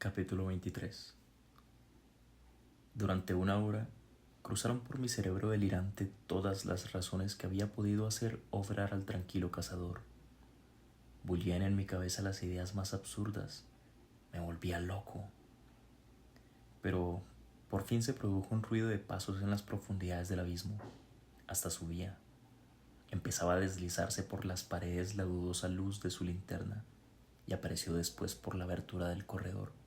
Capítulo 23. Durante una hora cruzaron por mi cerebro delirante todas las razones que había podido hacer obrar al tranquilo cazador. Bullían en mi cabeza las ideas más absurdas. Me volvía loco. Pero por fin se produjo un ruido de pasos en las profundidades del abismo. Hasta subía. Empezaba a deslizarse por las paredes la dudosa luz de su linterna y apareció después por la abertura del corredor.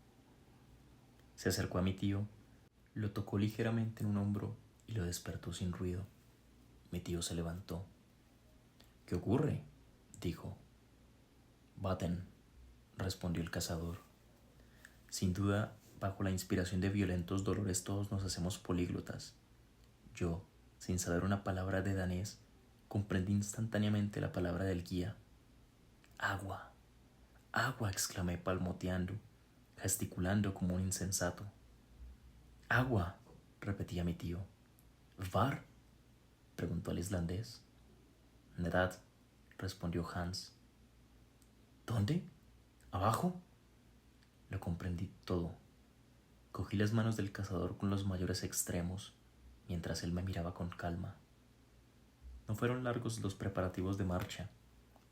Se acercó a mi tío, lo tocó ligeramente en un hombro y lo despertó sin ruido. Mi tío se levantó. ¿Qué ocurre?, dijo. Baten, respondió el cazador. Sin duda, bajo la inspiración de violentos dolores todos nos hacemos políglotas. Yo, sin saber una palabra de danés, comprendí instantáneamente la palabra del guía. Agua, agua, exclamé palmoteando, gesticulando como un insensato. Agua, repetía mi tío. ¿Var?, preguntó el islandés. Nedad, respondió Hans. ¿Dónde? ¿Abajo? Lo comprendí todo. Cogí las manos del cazador con los mayores extremos, mientras él me miraba con calma. No fueron largos los preparativos de marcha,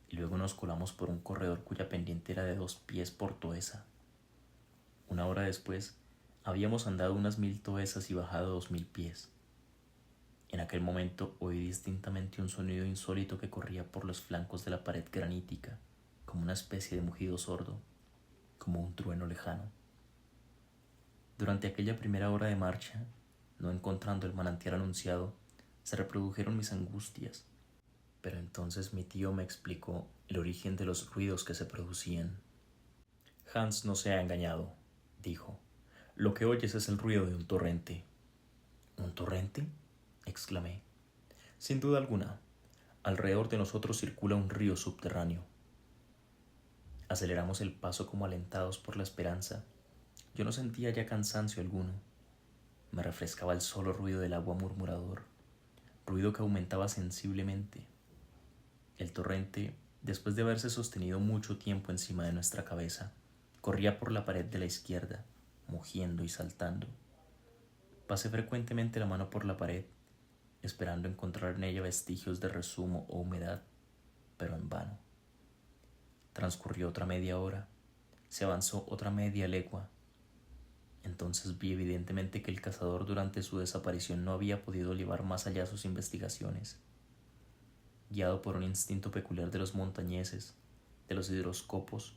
y luego nos colamos por un corredor cuya pendiente era de 2 pies por toesa. Una hora después, habíamos andado unas 1000 toesas y bajado 2000 pies. En aquel momento oí distintamente un sonido insólito que corría por los flancos de la pared granítica, como una especie de mugido sordo, como un trueno lejano. Durante aquella primera hora de marcha, no encontrando el manantial anunciado, se reprodujeron mis angustias, pero entonces mi tío me explicó el origen de los ruidos que se producían. Hans no se ha engañado, dijo. Lo que oyes es el ruido de un torrente. ¿Un torrente?, exclamé. Sin duda alguna, alrededor de nosotros circula un río subterráneo. Aceleramos el paso como alentados por la esperanza. Yo no sentía ya cansancio alguno. Me refrescaba el solo ruido del agua murmurador, ruido que aumentaba sensiblemente. El torrente, después de haberse sostenido mucho tiempo encima de nuestra cabeza, corría por la pared de la izquierda, mugiendo y saltando. Pasé frecuentemente la mano por la pared, esperando encontrar en ella vestigios de resumo o humedad, pero en vano. Transcurrió otra media hora, se avanzó otra media legua. Entonces vi evidentemente que el cazador durante su desaparición no había podido llevar más allá sus investigaciones. Guiado por un instinto peculiar de los montañeses, de los hidroscopos,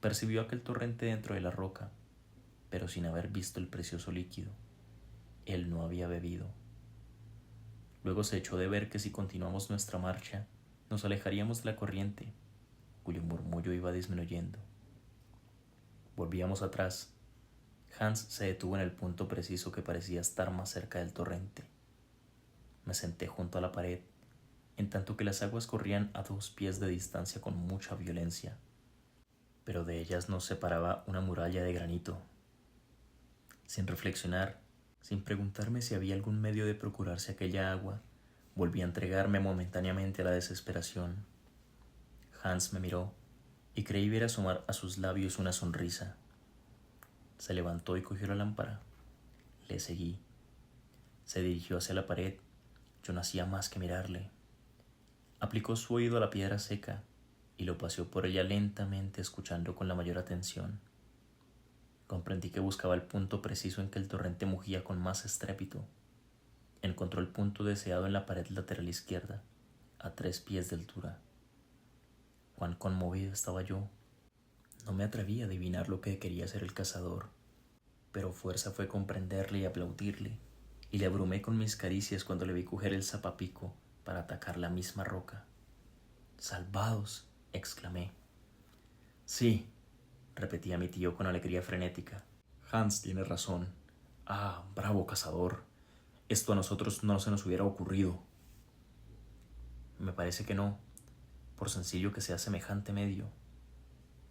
percibió aquel torrente dentro de la roca, pero sin haber visto el precioso líquido. Él no había bebido. Luego se echó de ver que si continuamos nuestra marcha, nos alejaríamos de la corriente, cuyo murmullo iba disminuyendo. Volvíamos atrás. Hans se detuvo en el punto preciso que parecía estar más cerca del torrente. Me senté junto a la pared, en tanto que las aguas corrían a 2 pies de distancia con mucha violencia, pero de ellas nos separaba una muralla de granito. Sin reflexionar, sin preguntarme si había algún medio de procurarse aquella agua, volví a entregarme momentáneamente a la desesperación. Hans me miró y creí ver asomar a sus labios una sonrisa. Se levantó y cogió la lámpara. Le seguí. Se dirigió hacia la pared. Yo no hacía más que mirarle. Aplicó su oído a la piedra seca y lo paseó por ella lentamente, escuchando con la mayor atención. Comprendí que buscaba el punto preciso en que el torrente mugía con más estrépito. Encontró el punto deseado en la pared lateral izquierda, a 3 pies de altura. Cuán conmovido estaba yo. No me atreví a adivinar lo que quería hacer el cazador, pero fuerza fue comprenderle y aplaudirle, y le abrumé con mis caricias cuando le vi coger el zapapico para atacar la misma roca. ¡Salvados!, exclamé. Sí, repetía mi tío con alegría frenética. Hans tiene razón. Ah, bravo cazador. Esto a nosotros no se nos hubiera ocurrido. Me parece que no, por sencillo que sea semejante medio.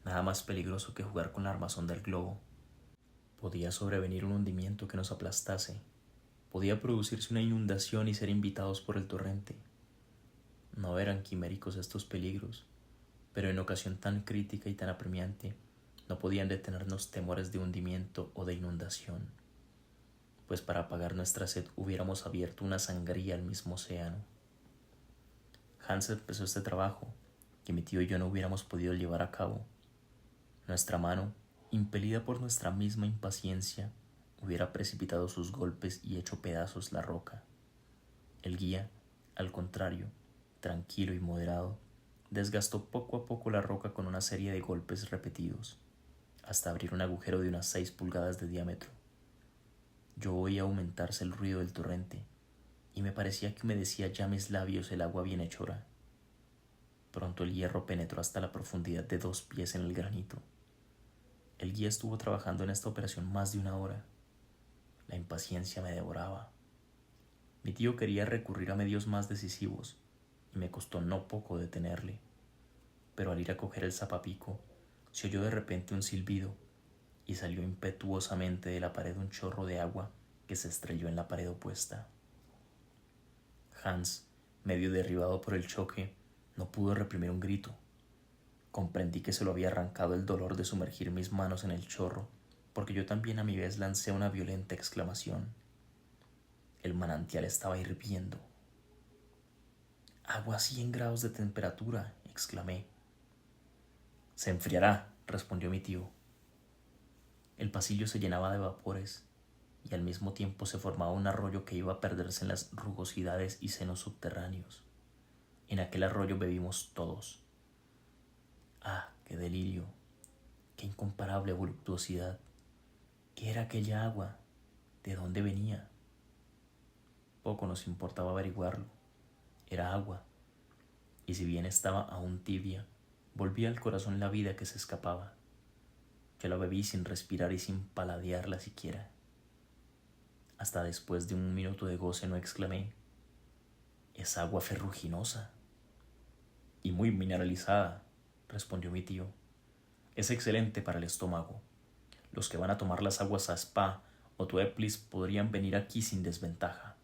Nada más peligroso que jugar con la armazón del globo. Podía sobrevenir un hundimiento que nos aplastase. Podía producirse una inundación y ser invitados por el torrente. No eran quiméricos estos peligros, pero en ocasión tan crítica y tan apremiante, No podían detenernos temores de hundimiento o de inundación, pues para apagar nuestra sed hubiéramos abierto una sangría al mismo océano. Hans empezó este trabajo que mi tío y yo no hubiéramos podido llevar a cabo. Nuestra mano, impelida por nuestra misma impaciencia, hubiera precipitado sus golpes y hecho pedazos la roca. El guía, al contrario, tranquilo y moderado, desgastó poco a poco la roca con una serie de golpes repetidos, hasta abrir un agujero de unas 6 pulgadas de diámetro. Yo oía aumentarse el ruido del torrente, y me parecía que humedecía ya mis labios el agua bienhechora. Pronto el hierro penetró hasta la profundidad de 2 pies en el granito. El guía estuvo trabajando en esta operación más de una hora. La impaciencia me devoraba. Mi tío quería recurrir a medios más decisivos, y me costó no poco detenerle. Pero al ir a coger el zapapico, se oyó de repente un silbido, y salió impetuosamente de la pared un chorro de agua que se estrelló en la pared opuesta. Hans, medio derribado por el choque, no pudo reprimir un grito. Comprendí que se lo había arrancado el dolor de sumergir mis manos en el chorro, porque yo también a mi vez lancé una violenta exclamación. El manantial estaba hirviendo. «Agua a 100 grados de temperatura», exclamé. «Se enfriará», respondió mi tío. El pasillo se llenaba de vapores y al mismo tiempo se formaba un arroyo que iba a perderse en las rugosidades y senos subterráneos. En aquel arroyo bebimos todos. ¡Ah, qué delirio! ¡Qué incomparable voluptuosidad! ¿Qué era aquella agua? ¿De dónde venía? Poco nos importaba averiguarlo. Era agua, y si bien estaba aún tibia, volvía al corazón la vida que se escapaba. Yo la bebí sin respirar y sin paladearla siquiera. Hasta después de un minuto de goce no exclamé: «Es agua ferruginosa». «Y muy mineralizada», respondió mi tío. «Es excelente para el estómago. Los que van a tomar las aguas a Spa o Tueplis podrían venir aquí sin desventaja».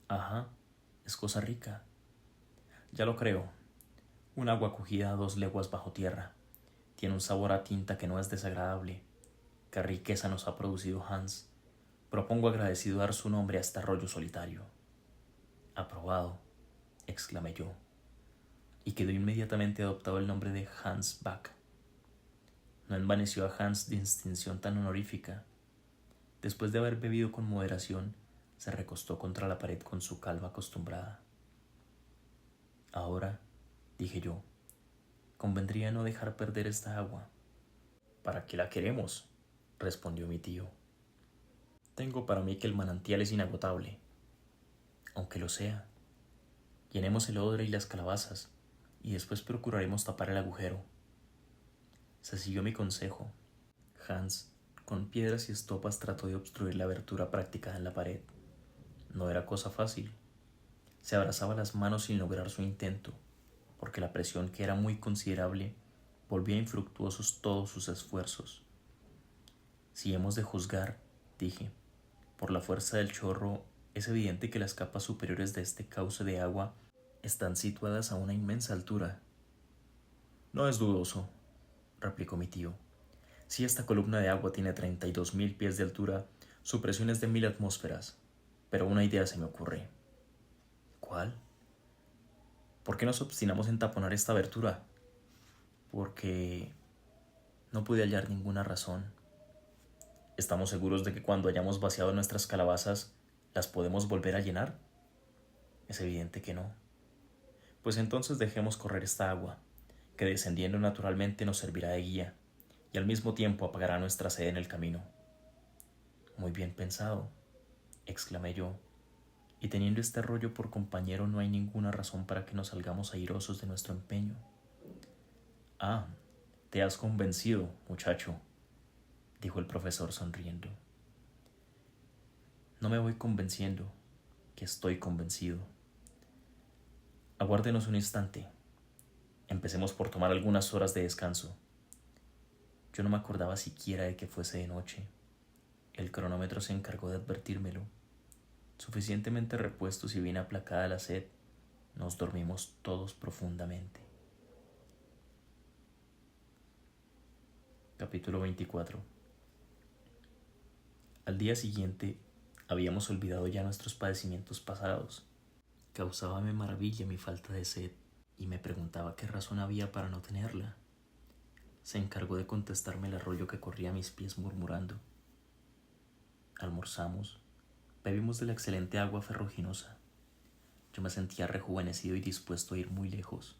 «Ajá, es cosa rica». «Ya lo creo. Un agua cogida a 2 leguas bajo tierra. Tiene un sabor a tinta que no es desagradable. Qué riqueza nos ha producido Hans. Propongo agradecido dar su nombre a este arroyo solitario». «Aprobado», exclamé yo, y quedó inmediatamente adoptado el nombre de Hans Bach. No envaneció a Hans distinción tan honorífica. Después de haber bebido con moderación, se recostó contra la pared con su calma acostumbrada. «Ahora», dije yo, «convendría no dejar perder esta agua». «¿Para qué la queremos?», respondió mi tío. «Tengo para mí que el manantial es inagotable». «Aunque lo sea. Llenemos el odre y las calabazas, y después procuraremos tapar el agujero». Se siguió mi consejo. Hans, con piedras y estopas, trató de obstruir la abertura practicada en la pared. No era cosa fácil. Se abrazaba las manos sin lograr su intento, porque la presión, que era muy considerable, volvía infructuosos todos sus esfuerzos. «Si hemos de juzgar», dije, «por la fuerza del chorro, es evidente que las capas superiores de este cauce de agua están situadas a una inmensa altura». «No es dudoso», replicó mi tío. «Si esta columna de agua tiene 32.000 pies de altura, su presión es de 1.000 atmósferas. Pero una idea se me ocurre». «¿Cuál?». «¿Por qué nos obstinamos en taponar esta abertura?». «Porque…». No pude hallar ninguna razón. «¿Estamos seguros de que cuando hayamos vaciado nuestras calabazas las podemos volver a llenar?». «Es evidente que no». «Pues entonces dejemos correr esta agua, que descendiendo naturalmente nos servirá de guía, y al mismo tiempo apagará nuestra sed en el camino». «Muy bien pensado», exclamé yo, «y teniendo este arroyo por compañero no hay ninguna razón para que nos salgamos airosos de nuestro empeño». «Ah, te has convencido, muchacho», dijo el profesor sonriendo. «No me voy convenciendo, que estoy convencido. Aguárdenos un instante. Empecemos por tomar algunas horas de descanso». Yo no me acordaba siquiera de que fuese de noche. El cronómetro se encargó de advertírmelo. Suficientemente repuestos y bien aplacada la sed, nos dormimos todos profundamente. Capítulo 24. Al día siguiente habíamos olvidado ya nuestros padecimientos pasados. Causábame maravilla mi falta de sed y me preguntaba qué razón había para no tenerla. Se encargó de contestarme el arroyo que corría a mis pies murmurando. Almorzamos, bebimos de la excelente agua ferruginosa. Yo me sentía rejuvenecido y dispuesto a ir muy lejos,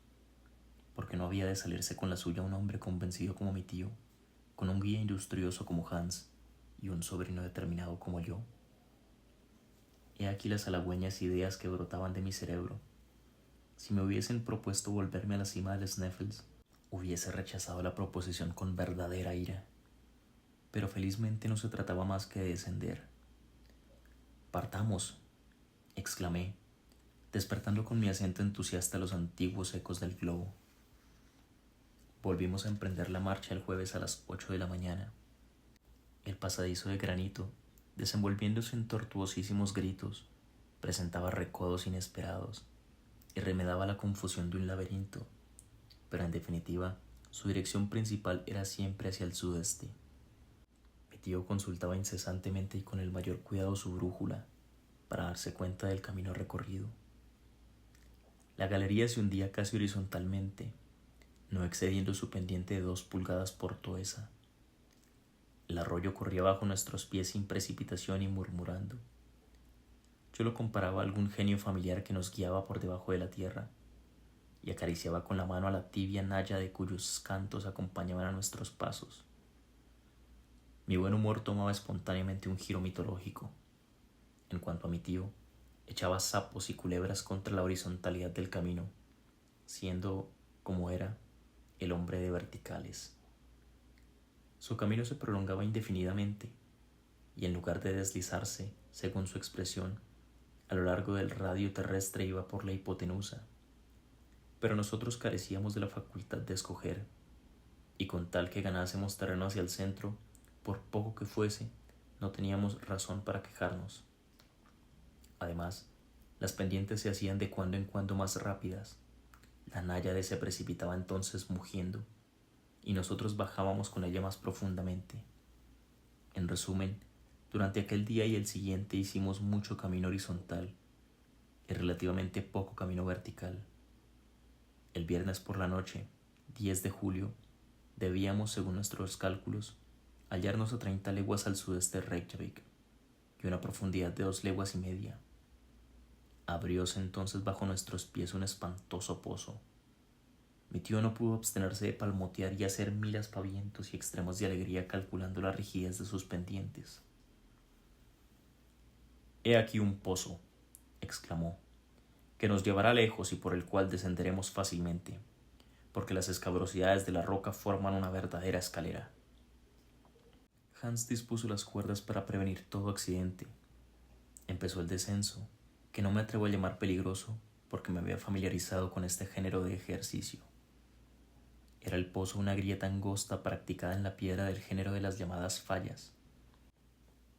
porque no había de salirse con la suya un hombre convencido como mi tío, con un guía industrioso como Hans y un sobrino determinado como yo. He aquí las halagüeñas ideas que brotaban de mi cerebro. Si me hubiesen propuesto volverme a la cima del Sneffels, hubiese rechazado la proposición con verdadera ira. Pero felizmente no se trataba más que de descender. «Partamos», exclamé, despertando con mi acento entusiasta los antiguos ecos del globo. Volvimos a emprender la marcha el jueves a las 8 de la mañana. El pasadizo de granito, desenvolviéndose en tortuosísimos gritos, presentaba recodos inesperados y remedaba la confusión de un laberinto, pero en definitiva su dirección principal era siempre hacia el sudeste. Mi tío consultaba incesantemente y con el mayor cuidado su brújula para darse cuenta del camino recorrido. La galería se hundía casi horizontalmente, no excediendo su pendiente de 2 pulgadas por toesa. El arroyo corría bajo nuestros pies sin precipitación y murmurando. Yo lo comparaba a algún genio familiar que nos guiaba por debajo de la tierra y acariciaba con la mano a la tibia naya de cuyos cantos acompañaban a nuestros pasos. Mi buen humor tomaba espontáneamente un giro mitológico. En cuanto a mi tío, echaba sapos y culebras contra la horizontalidad del camino, siendo, como era, el hombre de verticales. Su camino se prolongaba indefinidamente, y en lugar de deslizarse, según su expresión, a lo largo del radio terrestre iba por la hipotenusa. Pero nosotros carecíamos de la facultad de escoger, y con tal que ganásemos terreno hacia el centro, por poco que fuese, no teníamos razón para quejarnos. Además, las pendientes se hacían de cuando en cuando más rápidas. La náyade se precipitaba entonces mugiendo, y nosotros bajábamos con ella más profundamente. En resumen, durante aquel día y el siguiente hicimos mucho camino horizontal y relativamente poco camino vertical. El viernes por la noche, 10 de julio, debíamos, según nuestros cálculos, hallarnos a 30 leguas al sudeste de Reykjavik y una profundidad de 2 leguas y media. Abrióse entonces bajo nuestros pies un espantoso pozo. Mi tío no pudo abstenerse de palmotear y hacer 1000 aspavientos y extremos de alegría calculando la rigidez de sus pendientes. «He aquí un pozo», exclamó, «que nos llevará lejos y por el cual descenderemos fácilmente, porque las escabrosidades de la roca forman una verdadera escalera». Hans dispuso las cuerdas para prevenir todo accidente. Empezó el descenso, que no me atrevo a llamar peligroso porque me había familiarizado con este género de ejercicio. Era el pozo una grieta angosta practicada en la piedra del género de las llamadas fallas.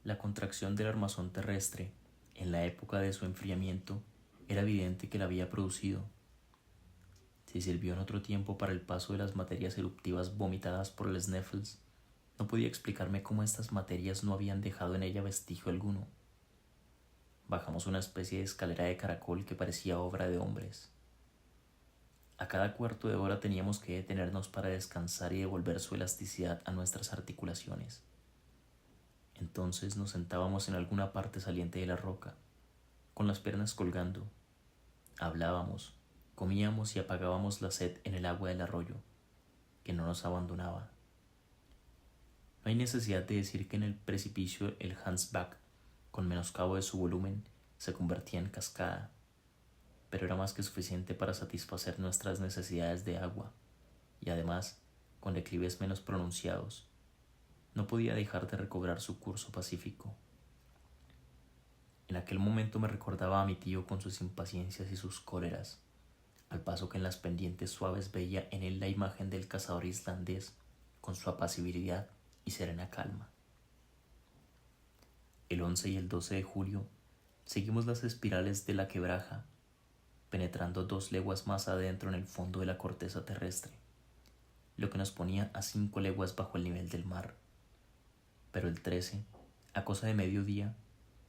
La contracción del armazón terrestre, en la época de su enfriamiento, era evidente que la había producido. Si sirvió en otro tiempo para el paso de las materias eruptivas vomitadas por el Sneffels, no podía explicarme cómo estas materias no habían dejado en ella vestigio alguno. Bajamos una especie de escalera de caracol que parecía obra de hombres. A cada cuarto de hora teníamos que detenernos para descansar y devolver su elasticidad a nuestras articulaciones. Entonces nos sentábamos en alguna parte saliente de la roca, con las piernas colgando. Hablábamos, comíamos y apagábamos la sed en el agua del arroyo, que no nos abandonaba. No hay necesidad de decir que en el precipicio el Hansbach, con menoscabo de su volumen, se convertía en cascada, pero era más que suficiente para satisfacer nuestras necesidades de agua, y además, con declives menos pronunciados, no podía dejar de recobrar su curso pacífico. En aquel momento me recordaba a mi tío con sus impaciencias y sus cóleras, al paso que en las pendientes suaves veía en él la imagen del cazador islandés con su apacibilidad y serena calma. El 11 y el 12 de julio seguimos las espirales de la quebraja, penetrando 2 leguas más adentro en el fondo de la corteza terrestre. lo que nos ponía a 5 leguas bajo el nivel del mar. Pero el 13, a cosa de mediodía,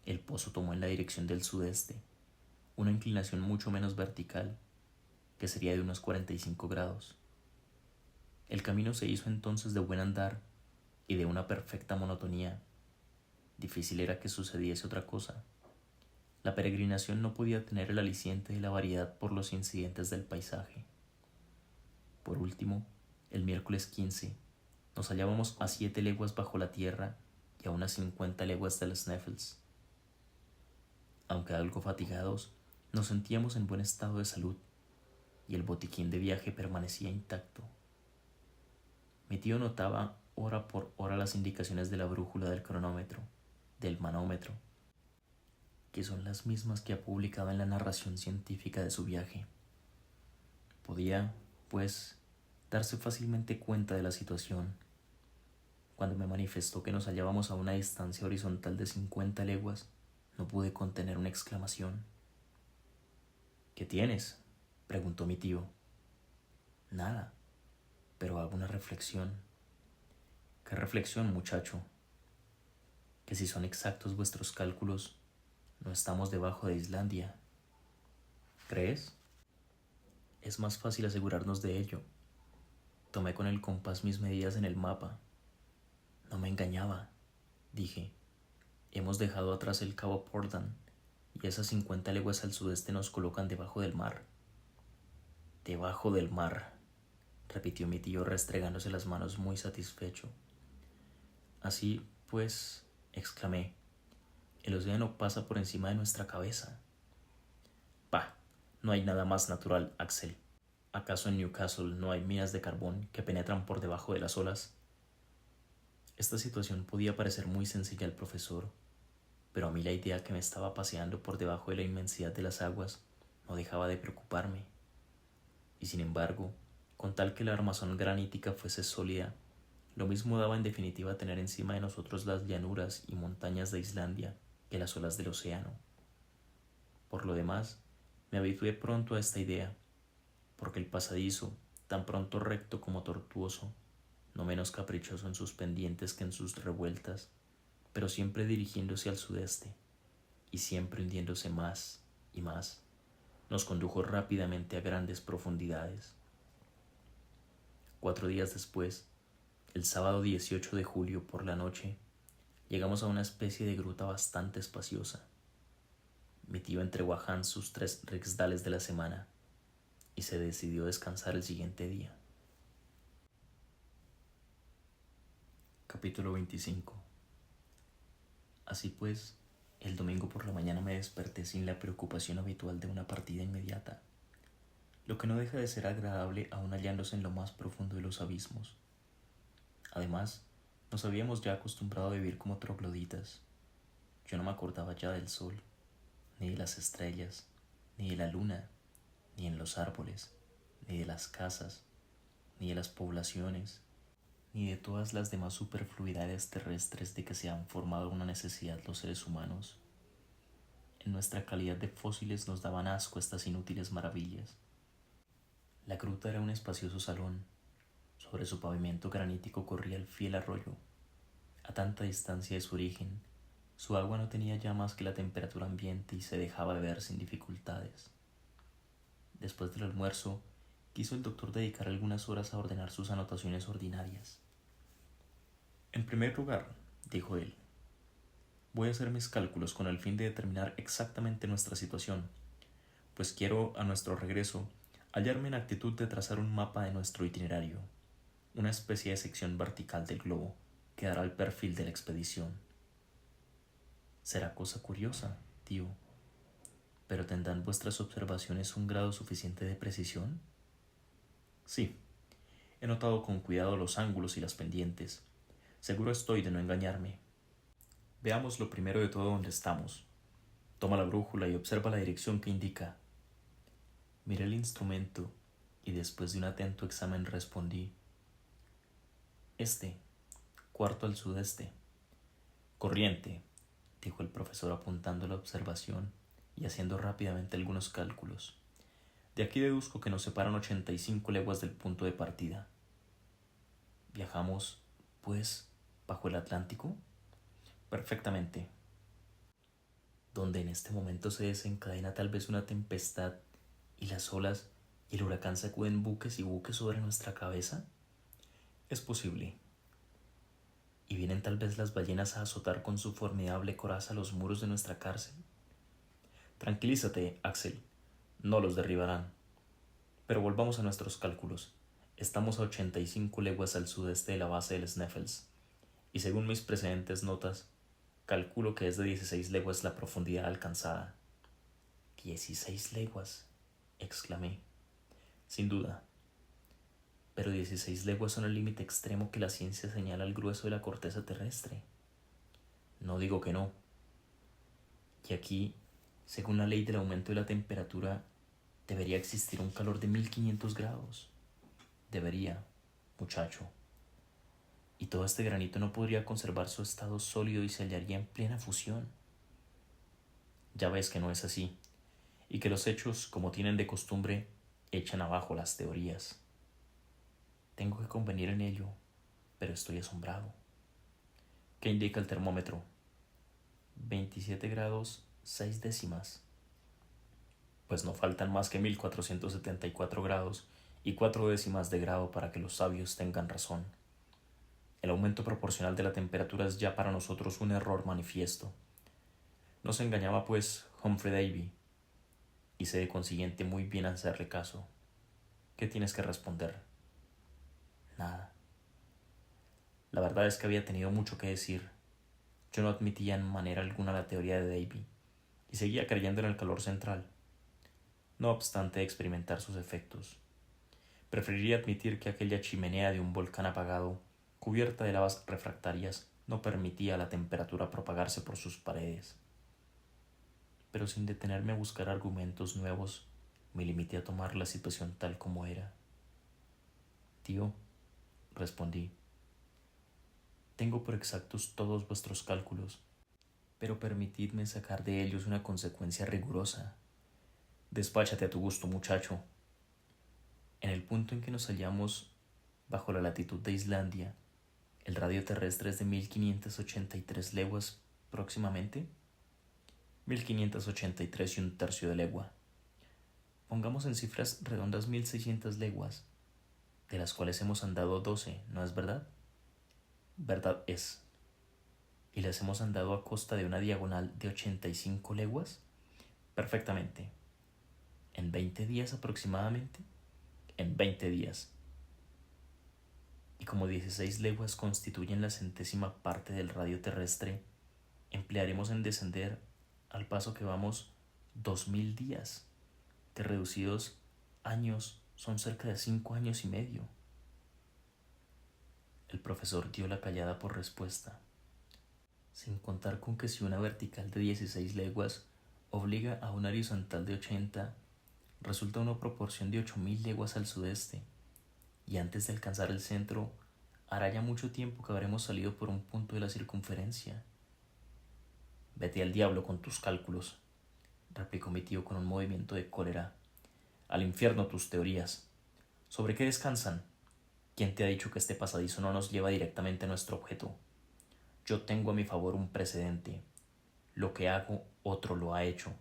el pozo tomó en la dirección del sudeste, una inclinación mucho menos vertical, que sería de unos 45 grados. El camino se hizo entonces de buen andar y de una perfecta monotonía. Difícil era que sucediese otra cosa. La peregrinación no podía tener el aliciente de la variedad por los incidentes del paisaje. Por último, el miércoles 15, nos hallábamos a 7 leguas bajo la tierra y a unas 50 leguas de las Sneffels. Aunque algo fatigados, nos sentíamos en buen estado de salud y el botiquín de viaje permanecía intacto. Mi tío notaba hora por hora las indicaciones de la brújula, del cronómetro, del manómetro, que son las mismas que ha publicado en la narración científica de su viaje. Podía, pues, darse fácilmente cuenta de la situación. Cuando me manifestó que nos hallábamos a una distancia horizontal de 50 leguas, no pude contener una exclamación. ¿Qué tienes?, preguntó mi tío. Nada, pero hago una reflexión. ¿Qué reflexión, muchacho? Que si son exactos vuestros cálculos, no estamos debajo de Islandia. ¿Crees? Es más fácil asegurarnos de ello. Tomé con el compás mis medidas en el mapa. No me engañaba, dije. Hemos dejado atrás el cabo Portland y esas 50 leguas al sudeste nos colocan debajo del mar. Debajo del mar, repitió mi tío restregándose las manos muy satisfecho. Así, pues, exclamé, el océano pasa por encima de nuestra cabeza. Bah, no hay nada más natural, Axel. ¿Acaso en Newcastle no hay minas de carbón que penetran por debajo de las olas? Esta situación podía parecer muy sencilla al profesor, pero a mí la idea que me estaba paseando por debajo de la inmensidad de las aguas no dejaba de preocuparme. Y sin embargo, con tal que la armazón granítica fuese sólida, lo mismo daba en definitiva tener encima de nosotros las llanuras y montañas de Islandia que las olas del océano. Por lo demás, me habitué pronto a esta idea, porque el pasadizo, tan pronto recto como tortuoso, no menos caprichoso en sus pendientes que en sus revueltas, pero siempre dirigiéndose al sudeste, y siempre hundiéndose más y más, nos condujo rápidamente a grandes profundidades. 4 días después, el sábado 18 de julio por la noche, llegamos a una especie de gruta bastante espaciosa. Mi tío entregó a Hans sus 3 riksdales de la semana y se decidió a descansar el siguiente día. Capítulo 25. Así pues, el domingo por la mañana me desperté sin la preocupación habitual de una partida inmediata, lo que no deja de ser agradable aún hallándose en lo más profundo de los abismos. Además, nos habíamos ya acostumbrado a vivir como trogloditas. Yo no me acordaba ya del sol, ni de las estrellas, ni de la luna, ni en los árboles, ni de las casas, ni de las poblaciones, ni de todas las demás superfluidades terrestres de que se han formado una necesidad los seres humanos. En nuestra calidad de fósiles nos daban asco estas inútiles maravillas. La gruta era un espacioso salón. Sobre su pavimento granítico corría el fiel arroyo. A tanta distancia de su origen, su agua no tenía ya más que la temperatura ambiente y se dejaba beber sin dificultades. Después del almuerzo, quiso el doctor dedicar algunas horas a ordenar sus anotaciones ordinarias. En primer lugar, dijo él, voy a hacer mis cálculos con el fin de determinar exactamente nuestra situación, pues quiero, a nuestro regreso, hallarme en actitud de trazar un mapa de nuestro itinerario, una especie de sección vertical del globo que dará el perfil de la expedición. Será cosa curiosa, tío, pero ¿tendrán vuestras observaciones un grado suficiente de precisión? Sí, he notado con cuidado los ángulos y las pendientes. Seguro estoy de no engañarme. Veamos lo primero de todo dónde estamos. Toma la brújula y observa la dirección que indica. Miré el instrumento y después de un atento examen respondí. Cuarto al sudeste. Corriente, dijo el profesor apuntando la observación y haciendo rápidamente algunos cálculos. De aquí deduzco que nos separan 85 leguas del punto de partida. Viajamos, pues, bajo el Atlántico. Perfectamente. Donde en este momento se desencadena tal vez una tempestad y las olas y el huracán sacuden buques y buques sobre nuestra cabeza. Es posible. Y vienen tal vez las ballenas a azotar con su formidable coraza los muros de nuestra cárcel. Tranquilízate, Axel. No los derribarán. Pero volvamos a nuestros cálculos. Estamos a 85 leguas al sudeste de la base del Sneffels, y según mis precedentes notas, calculo que es de 16 leguas la profundidad alcanzada. 16 leguas, exclamé. Sin duda. Pero 16 leguas son el límite extremo que la ciencia señala al grueso de la corteza terrestre. No digo que no. Y aquí, según la ley del aumento de la temperatura, debería existir un calor de 1500 grados. Debería, muchacho. Y todo este granito no podría conservar su estado sólido y se hallaría en plena fusión. Ya ves que no es así, y que los hechos, como tienen de costumbre, echan abajo las teorías. Tengo que convenir en ello, pero estoy asombrado. ¿Qué indica el termómetro? 27 grados 6 décimas. Pues no faltan más que 1474 grados y 4 décimas de grado para que los sabios tengan razón. El aumento proporcional de la temperatura es ya para nosotros un error manifiesto. No se engañaba, pues, Humphrey Davy, y sé de consiguiente muy bien hacerle caso. ¿Qué tienes que responder? Nada. La verdad es que había tenido mucho que decir. Yo no admitía en manera alguna la teoría de Davy, y seguía creyendo en el calor central, no obstante experimentar sus efectos. Preferiría admitir que aquella chimenea de un volcán apagado, cubierta de lavas refractarias, no permitía a la temperatura propagarse por sus paredes. Pero sin detenerme a buscar argumentos nuevos, me limité a tomar la situación tal como era. Tío, respondí, tengo por exactos todos vuestros cálculos, pero permitidme sacar de ellos una consecuencia rigurosa. Despáchate a tu gusto, muchacho. En el punto en que nos hallamos bajo la latitud de Islandia, el radio terrestre es de 1583 leguas próximamente. 1583 y un tercio de legua. Pongamos en cifras redondas 1600 leguas, de las cuales hemos andado 12, ¿no es verdad? Verdad es. ¿Y las hemos andado a costa de una diagonal de 85 leguas? Perfectamente. ¿En 20 días aproximadamente? En 20 días. Y como 16 leguas constituyen la centésima parte del radio terrestre, emplearemos en descender, al paso que vamos, 2000 días, que reducidos años son cerca de 5 años y medio. El profesor dio la callada por respuesta, sin contar con que si una vertical de 16 leguas obliga a una horizontal de 80, resulta una proporción de 8000 leguas al sudeste, y antes de alcanzar el centro, hará ya mucho tiempo que habremos salido por un punto de la circunferencia. Vete al diablo con tus cálculos, replicó mi tío con un movimiento de cólera. Al infierno tus teorías. ¿Sobre qué descansan? ¿Quién te ha dicho que este pasadizo no nos lleva directamente a nuestro objeto? Yo tengo a mi favor un precedente. Lo que hago, otro lo ha hecho.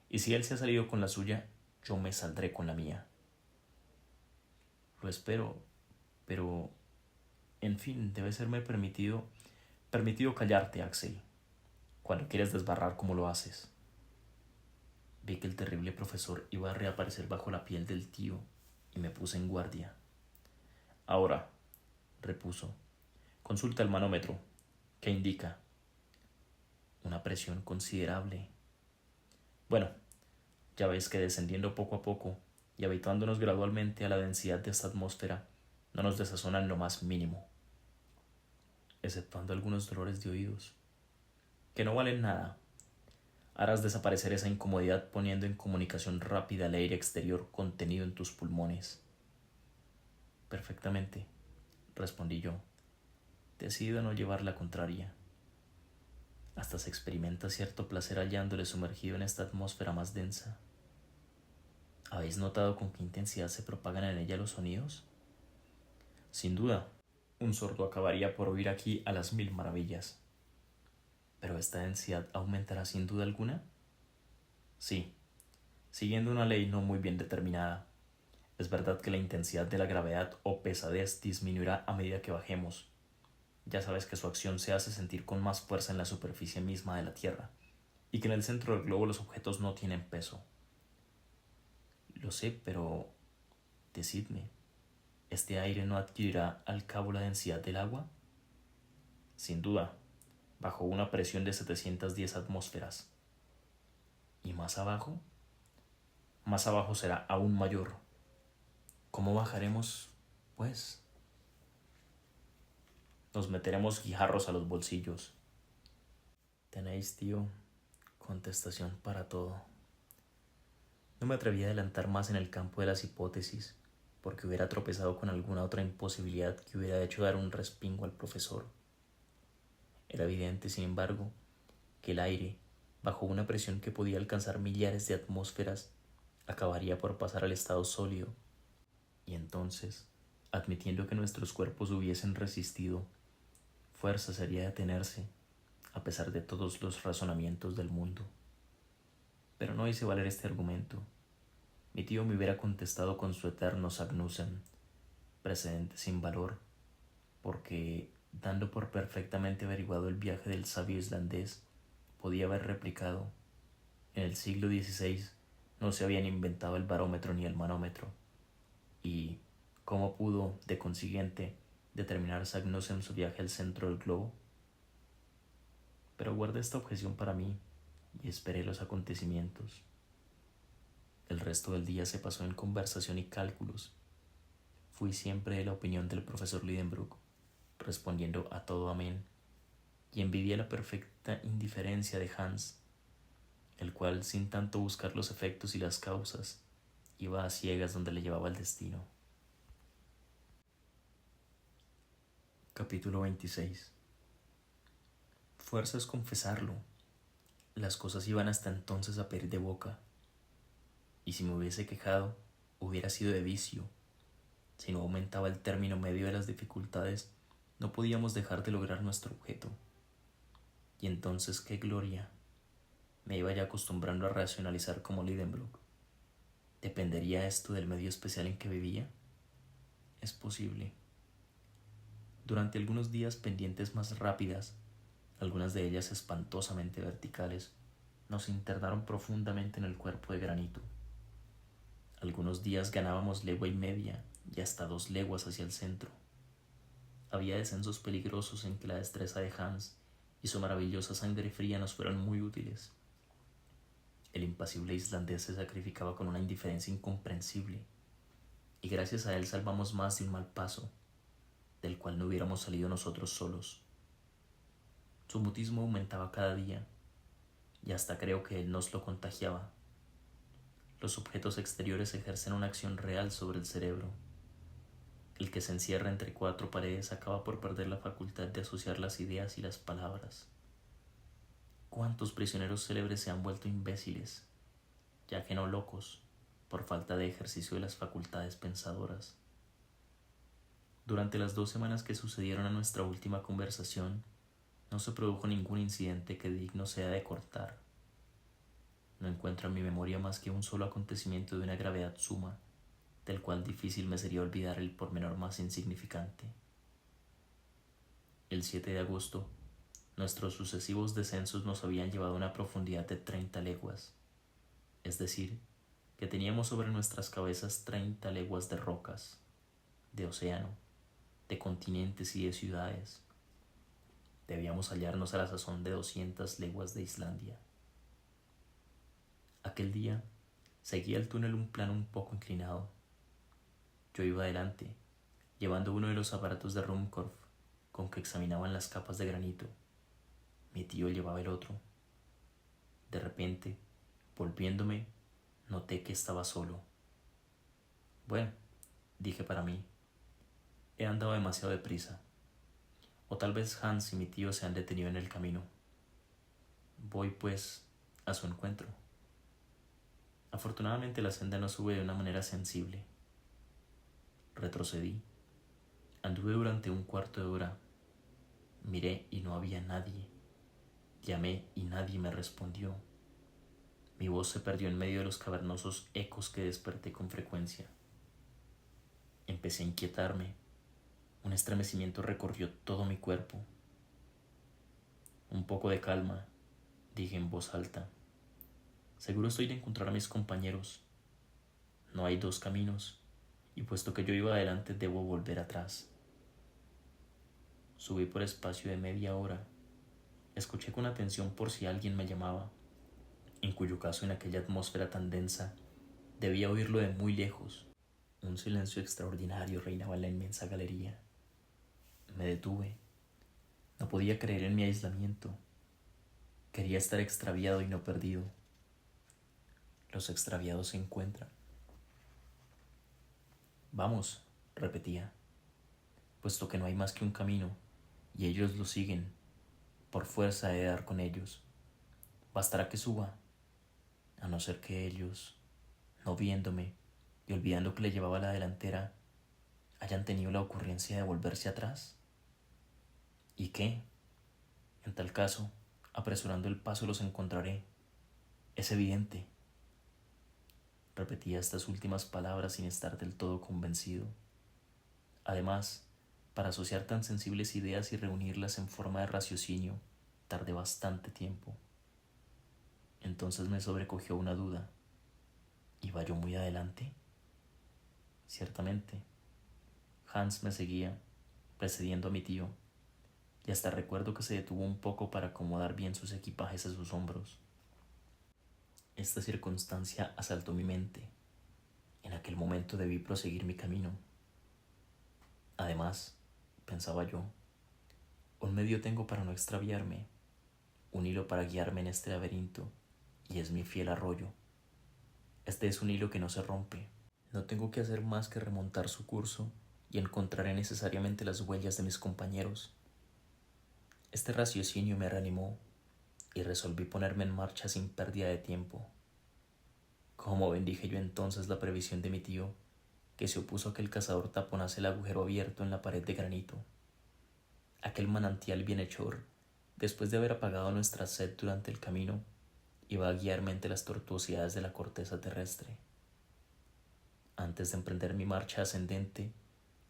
Y si él se ha salido con la suya, yo me saldré con la mía. Lo espero, pero... En fin, debe serme permitido callarte, Axel, cuando quieres desbarrar como lo haces. Vi que el terrible profesor iba a reaparecer bajo la piel del tío y me puse en guardia. Ahora, repuso, consulta el manómetro. ¿Qué indica? Una presión considerable. Bueno, ya ves que descendiendo poco a poco y habituándonos gradualmente a la densidad de esta atmósfera, no nos desazona en lo más mínimo, exceptuando algunos dolores de oídos, que no valen nada. Harás desaparecer esa incomodidad poniendo en comunicación rápida el aire exterior contenido en tus pulmones. Perfectamente, respondí yo, decidido a no llevar la contraria. Hasta se experimenta cierto placer hallándole sumergido en esta atmósfera más densa. ¿Habéis notado con qué intensidad se propagan en ella los sonidos? Sin duda, Un sordo acabaría por oír aquí a las 1000 maravillas. ¿Pero esta densidad aumentará sin duda alguna? Sí, siguiendo una ley no muy bien determinada. Es verdad que la intensidad de la gravedad o pesadez disminuirá a medida que bajemos. Ya sabes que su acción se hace sentir con más fuerza en la superficie misma de la Tierra, y que en el centro del globo los objetos no tienen peso. Lo sé, pero decidme, ¿este aire no adquirirá al cabo la densidad del agua? Sin duda, bajo una presión de 710 atmósferas. ¿Y más abajo? Más abajo será aún mayor. ¿Cómo bajaremos, pues? Nos meteremos guijarros a los bolsillos. Tenéis, tío, contestación para todo. No me atreví a adelantar más en el campo de las hipótesis, porque hubiera tropezado con alguna otra imposibilidad que hubiera hecho dar un respingo al profesor. Era evidente, sin embargo, que el aire, bajo una presión que podía alcanzar millares de atmósferas, acabaría por pasar al estado sólido, y entonces, admitiendo que nuestros cuerpos hubiesen resistido, fuerza sería detenerse, a pesar de todos los razonamientos del mundo. Pero no hice valer este argumento. Mi tío me hubiera contestado con su eterno Sagnussem, precedente sin valor, porque, dando por perfectamente averiguado el viaje del sabio islandés, podía haber replicado: en el siglo XVI no se habían inventado el barómetro ni el manómetro, y ¿cómo pudo, de consiguiente, determinar Sagnussem su viaje al centro del globo? Pero guardé esta objeción para mí y esperé los acontecimientos. El resto del día se pasó en conversación y cálculos. Fui siempre de la opinión del profesor Lidenbrock, respondiendo a todo amén, y envidié la perfecta indiferencia de Hans, el cual, sin tanto buscar los efectos y las causas, iba a ciegas donde le llevaba el destino. Capítulo 26. Fuerza es confesarlo. Las cosas iban hasta entonces a pedir de boca, y si me hubiese quejado, hubiera sido de vicio. Si no aumentaba el término medio de las dificultades, no podíamos dejar de lograr nuestro objeto. Y entonces, ¡qué gloria! Me iba ya acostumbrando a racionalizar como Lidenbrock. ¿Dependería esto del medio especial en que vivía? Es posible. Durante algunos días, pendientes más rápidas, algunas de ellas espantosamente verticales, nos internaron profundamente en el cuerpo de granito. Algunos días ganábamos legua y media y hasta 2 leguas hacia el centro. Había descensos peligrosos en que la destreza de Hans y su maravillosa sangre fría nos fueron muy útiles. El impasible islandés se sacrificaba con una indiferencia incomprensible, y gracias a él salvamos más de un mal paso, del cual no hubiéramos salido nosotros solos. Su mutismo aumentaba cada día, y hasta creo que él nos lo contagiaba. Los objetos exteriores ejercen una acción real sobre el cerebro. El que se encierra entre 4 paredes acaba por perder la facultad de asociar las ideas y las palabras. ¿Cuántos prisioneros célebres se han vuelto imbéciles, ya que no locos, por falta de ejercicio de las facultades pensadoras? Durante las 2 semanas que sucedieron a nuestra última conversación, no se produjo ningún incidente que digno sea de cortar. No encuentro en mi memoria más que un solo acontecimiento de una gravedad suma, del cual difícil me sería olvidar el pormenor más insignificante. El 7 de agosto, nuestros sucesivos descensos nos habían llevado a una profundidad de 30 leguas, es decir, que teníamos sobre nuestras cabezas 30 leguas de rocas, de océano, de continentes y de ciudades. Debíamos hallarnos a la sazón de 200 leguas de Islandia. Aquel día seguía el túnel un plano un poco inclinado. Yo iba adelante, llevando uno de los aparatos de Ruhmkorff con que examinaban las capas de granito. Mi tío llevaba el otro. De repente, volviéndome, noté que estaba solo. Bueno, dije para mí, he andado demasiado deprisa. O tal vez Hans y mi tío se han detenido en el camino. Voy, pues, a su encuentro. Afortunadamente la senda no sube de una manera sensible. Retrocedí. Anduve durante un cuarto de hora. Miré y no había nadie. Llamé y nadie me respondió. Mi voz se perdió en medio de los cavernosos ecos que desperté con frecuencia. Empecé a inquietarme. Un estremecimiento recorrió todo mi cuerpo. Un poco de calma, dije en voz alta. Seguro estoy de encontrar a mis compañeros. No hay dos caminos, y puesto que yo iba adelante debo volver atrás. Subí por espacio de media hora. Escuché con atención por si alguien me llamaba, en cuyo caso en aquella atmósfera tan densa debía oírlo de muy lejos. Un silencio extraordinario reinaba en la inmensa galería. Me detuve. No podía creer en mi aislamiento. Quería estar extraviado y no perdido. Los extraviados se encuentran. Vamos, repetía, puesto que no hay más que un camino, y ellos lo siguen. Por fuerza he de dar con ellos. Bastará que suba, a no ser que ellos, no viéndome y olvidando que le llevaba la delantera, hayan tenido la ocurrencia de volverse atrás. ¿Y qué? En tal caso, apresurando el paso los encontraré. Es evidente. Repetía estas últimas palabras sin estar del todo convencido. Además, para asociar tan sensibles ideas y reunirlas en forma de raciocinio, tardé bastante tiempo. Entonces me sobrecogió una duda. ¿Iba yo muy adelante? Ciertamente. Hans me seguía, precediendo a mi tío, y hasta recuerdo que se detuvo un poco para acomodar bien sus equipajes a sus hombros. Esta circunstancia asaltó mi mente. En aquel momento debí proseguir mi camino. Además, pensaba yo, un medio tengo para no extraviarme, un hilo para guiarme en este laberinto, y es mi fiel arroyo. Este es un hilo que no se rompe. No tengo que hacer más que remontar su curso y encontraré necesariamente las huellas de mis compañeros. Este raciocinio me reanimó y resolví ponerme en marcha sin pérdida de tiempo. Cómo bendije yo entonces la previsión de mi tío, que se opuso a que el cazador taponase el agujero abierto en la pared de granito. Aquel manantial bienhechor, después de haber apagado nuestra sed durante el camino, iba a guiarme entre las tortuosidades de la corteza terrestre. Antes de emprender mi marcha ascendente,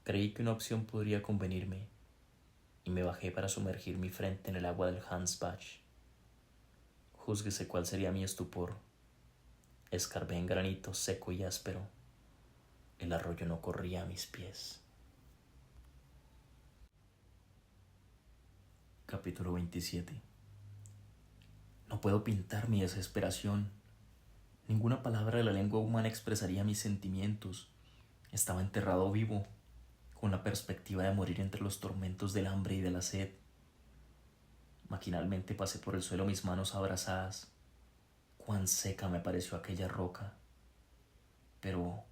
creí que una opción podría convenirme, y me bajé para sumergir mi frente en el agua del Hansbach. Júzguese cuál sería mi estupor. Escarbé en granito seco y áspero. El arroyo no corría a mis pies. Capítulo 27. No puedo pintar mi desesperación. Ninguna palabra de la lengua humana expresaría mis sentimientos. Estaba enterrado vivo, con la perspectiva de morir entre los tormentos del hambre y de la sed. Maquinalmente pasé por el suelo mis manos abrazadas. Cuán seca me pareció aquella roca. Pero,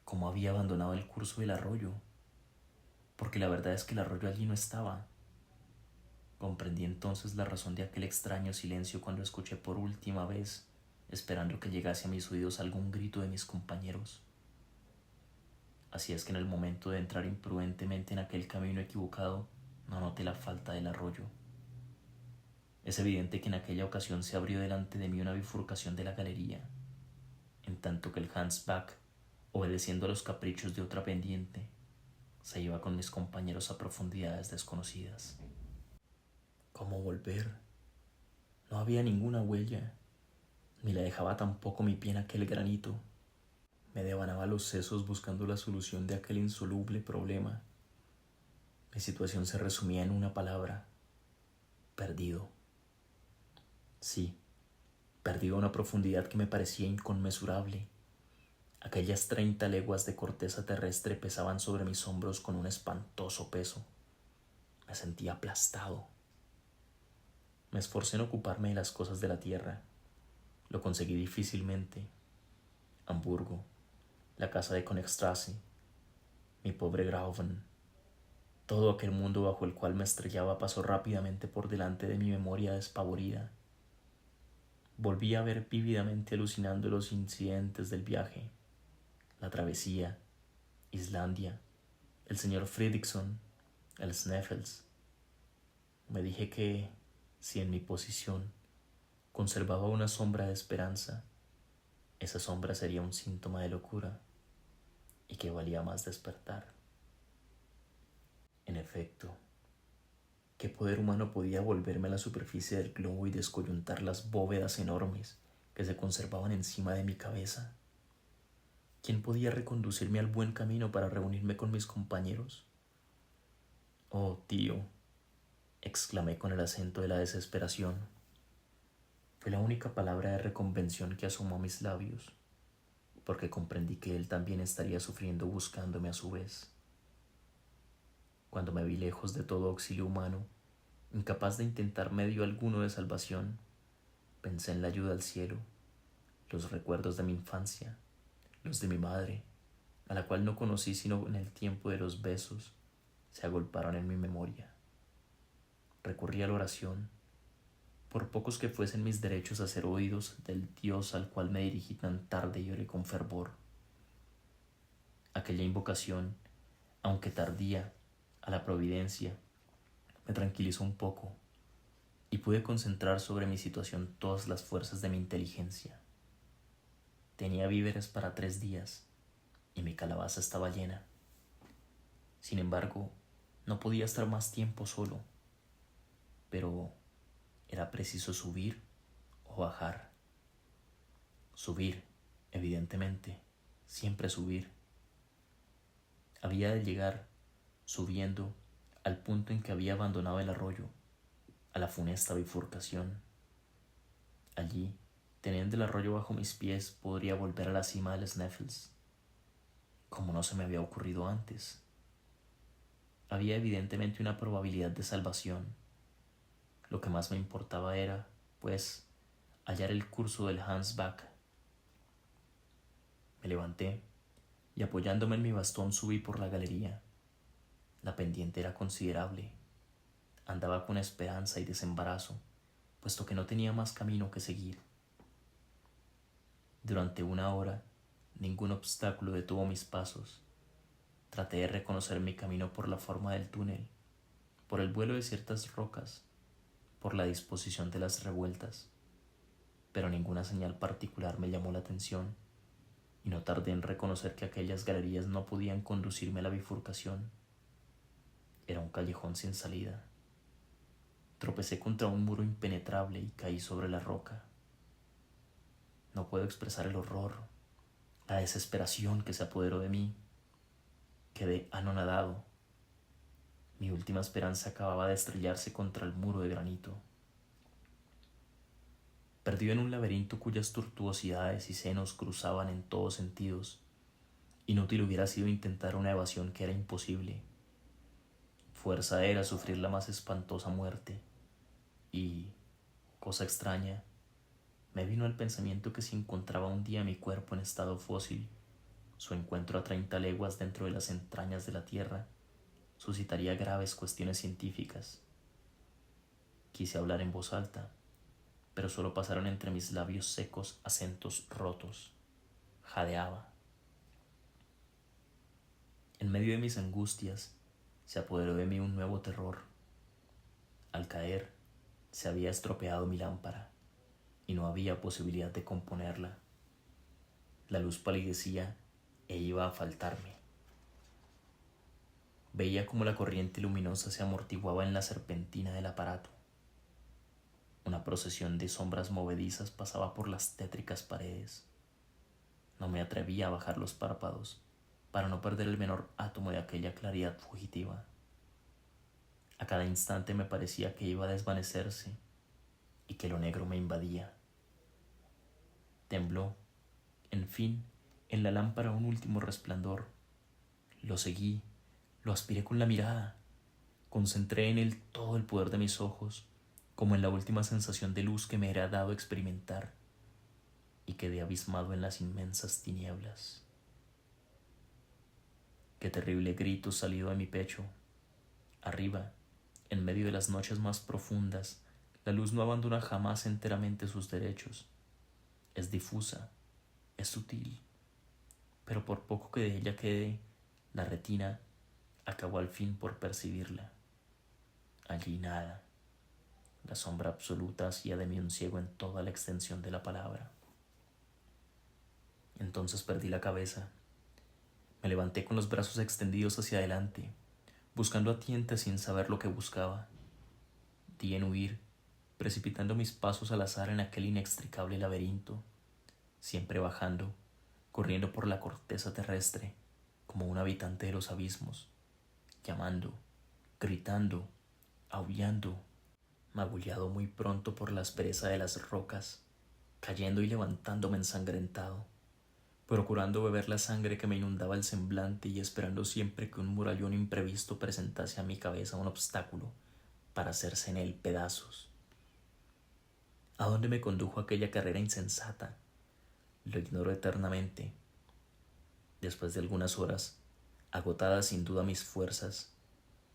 ¿cómo había abandonado el curso del arroyo? Porque la verdad es que el arroyo allí no estaba. Comprendí entonces la razón de aquel extraño silencio cuando escuché por última vez, esperando que llegase a mis oídos algún grito de mis compañeros. Así es que en el momento de entrar imprudentemente en aquel camino equivocado, no noté la falta del arroyo. Es evidente que en aquella ocasión se abrió delante de mí una bifurcación de la galería, en tanto que el Hansbach, obedeciendo a los caprichos de otra pendiente, se iba con mis compañeros a profundidades desconocidas. ¿Cómo volver? No había ninguna huella, ni la dejaba tampoco mi pie en aquel granito. Me devanaba los sesos buscando la solución de aquel insoluble problema. Mi situación se resumía en una palabra: perdido. Sí, perdido a una profundidad que me parecía inconmensurable. Aquellas 30 leguas de corteza terrestre pesaban sobre mis hombros con un espantoso peso. Me sentía aplastado. Me esforcé en ocuparme de las cosas de la tierra. Lo conseguí difícilmente. Hamburgo, la casa de Königstrasse, mi pobre Grauben. Todo aquel mundo bajo el cual me estrellaba pasó rápidamente por delante de mi memoria despavorida. Volví a ver vívidamente alucinando los incidentes del viaje, la travesía, Islandia, El señor Fredrickson, el Sneffels. Me dije que, si en mi posición conservaba una sombra de esperanza, esa sombra sería un síntoma de locura y que valía más despertar. En efecto, ¿qué poder humano podía volverme a la superficie del globo y descoyuntar las bóvedas enormes que se conservaban encima de mi cabeza? ¿Quién podía reconducirme al buen camino para reunirme con mis compañeros? Oh, tío, exclamé con el acento de la desesperación. Fue la única palabra de reconvención que asomó a mis labios, porque comprendí que él también estaría sufriendo buscándome a su vez. Cuando me vi lejos de todo auxilio humano, incapaz de intentar medio alguno de salvación, pensé en la ayuda al cielo, los recuerdos de mi infancia, los de mi madre, a la cual no conocí sino en el tiempo de los besos, se agolparon en mi memoria. Recurrí a la oración, por pocos que fuesen mis derechos a ser oídos del Dios al cual me dirigí tan tarde y oré con fervor. Aquella invocación, aunque tardía, a la providencia, me tranquilizó un poco y pude concentrar sobre mi situación todas las fuerzas de mi inteligencia. Tenía víveres para 3 días y mi calabaza estaba llena. Sin embargo, no podía estar más tiempo solo, pero era preciso subir o bajar. Subir, evidentemente, siempre subir. Había de llegar, subiendo, al punto en que había abandonado el arroyo, a la funesta bifurcación. Allí, teniendo el arroyo bajo mis pies, podría volver a la cima del Sneffels, como no se me había ocurrido antes. Había evidentemente una probabilidad de salvación. Lo que más me importaba era, pues, hallar el curso del Hansbach. Me levanté y apoyándome en mi bastón subí por la galería. La pendiente era considerable. Andaba con esperanza y desembarazo, puesto que no tenía más camino que seguir. Durante 1 hora, ningún obstáculo detuvo mis pasos. Traté de reconocer mi camino por la forma del túnel, por el vuelo de ciertas rocas, por la disposición de las revueltas, pero ninguna señal particular me llamó la atención, y no tardé en reconocer que aquellas galerías no podían conducirme a la bifurcación. Era un callejón sin salida. Tropecé contra un muro impenetrable y caí sobre la roca. No puedo expresar el horror, la desesperación que se apoderó de mí. Quedé anonadado. Mi última esperanza acababa de estrellarse contra el muro de granito. Perdido en un laberinto cuyas tortuosidades y senos cruzaban en todos sentidos, inútil hubiera sido intentar una evasión que era imposible. Fuerza era sufrir la más espantosa muerte, y, cosa extraña, me vino al pensamiento que si encontraba un día mi cuerpo en estado fósil, su encuentro a 30 leguas dentro de las entrañas de la tierra suscitaría graves cuestiones científicas. Quise hablar en voz alta, pero solo pasaron entre mis labios secos acentos rotos. Jadeaba. En medio de mis angustias, se apoderó de mí un nuevo terror. Al caer, se había estropeado mi lámpara y no había posibilidad de componerla. La luz palidecía e iba a faltarme. Veía cómo la corriente luminosa se amortiguaba en la serpentina del aparato. Una procesión de sombras movedizas pasaba por las tétricas paredes. No me atrevía a bajar los párpados para no perder el menor átomo de aquella claridad fugitiva. A cada instante me parecía que iba a desvanecerse y que lo negro me invadía. Tembló, en fin, en la lámpara un último resplandor. Lo seguí, lo aspiré con la mirada, concentré en él todo el poder de mis ojos, como en la última sensación de luz que me era dado experimentar, y quedé abismado en las inmensas tinieblas. Qué terrible grito salió de mi pecho. Arriba, en medio de las noches más profundas, la luz no abandona jamás enteramente sus derechos. Es difusa, es sutil, pero por poco que de ella quede, la retina, acabó al fin por percibirla. Allí nada. La sombra absoluta hacía de mí un ciego en toda la extensión de la palabra. Entonces perdí la cabeza. Me levanté con los brazos extendidos hacia adelante, buscando a tientas sin saber lo que buscaba. Di en huir, precipitando mis pasos al azar en aquel inextricable laberinto, siempre bajando, corriendo por la corteza terrestre, como un habitante de los abismos, llamando, gritando, aullando, magullado muy pronto por la aspereza de las rocas, cayendo y levantándome ensangrentado, procurando beber la sangre que me inundaba el semblante y esperando siempre que un murallón imprevisto presentase a mi cabeza un obstáculo para hacerse en él pedazos. ¿A dónde me condujo aquella carrera insensata? Lo ignoro eternamente. Después de algunas horas, agotadas sin duda mis fuerzas,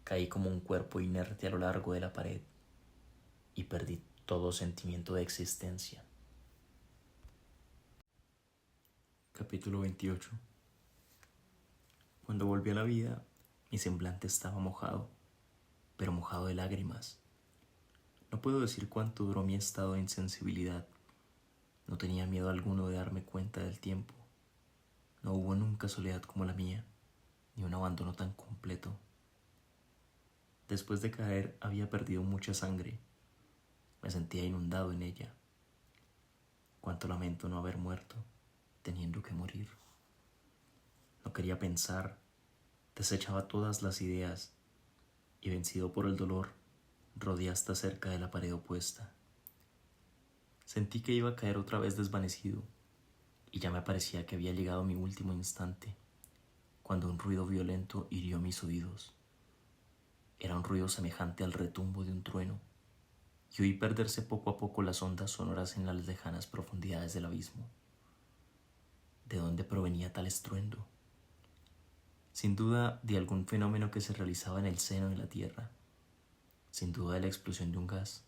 caí como un cuerpo inerte a lo largo de la pared y perdí todo sentimiento de existencia. Capítulo 28. Cuando volví a la vida, mi semblante estaba mojado, pero mojado de lágrimas. No puedo decir cuánto duró mi estado de insensibilidad. No tenía miedo alguno de darme cuenta del tiempo. No hubo nunca soledad como la mía, ni un abandono tan completo. Después de caer había perdido mucha sangre. Me sentía inundado en ella. Cuánto lamento no haber muerto, teniendo que morir. No quería pensar, desechaba todas las ideas y vencido por el dolor, rodeé hasta cerca de la pared opuesta. Sentí que iba a caer otra vez desvanecido y ya me parecía que había llegado mi último instante, cuando un ruido violento hirió mis oídos. Era un ruido semejante al retumbo de un trueno, y oí perderse poco a poco las ondas sonoras en las lejanas profundidades del abismo. ¿De dónde provenía tal estruendo? Sin duda de algún fenómeno que se realizaba en el seno de la Tierra, sin duda de la explosión de un gas,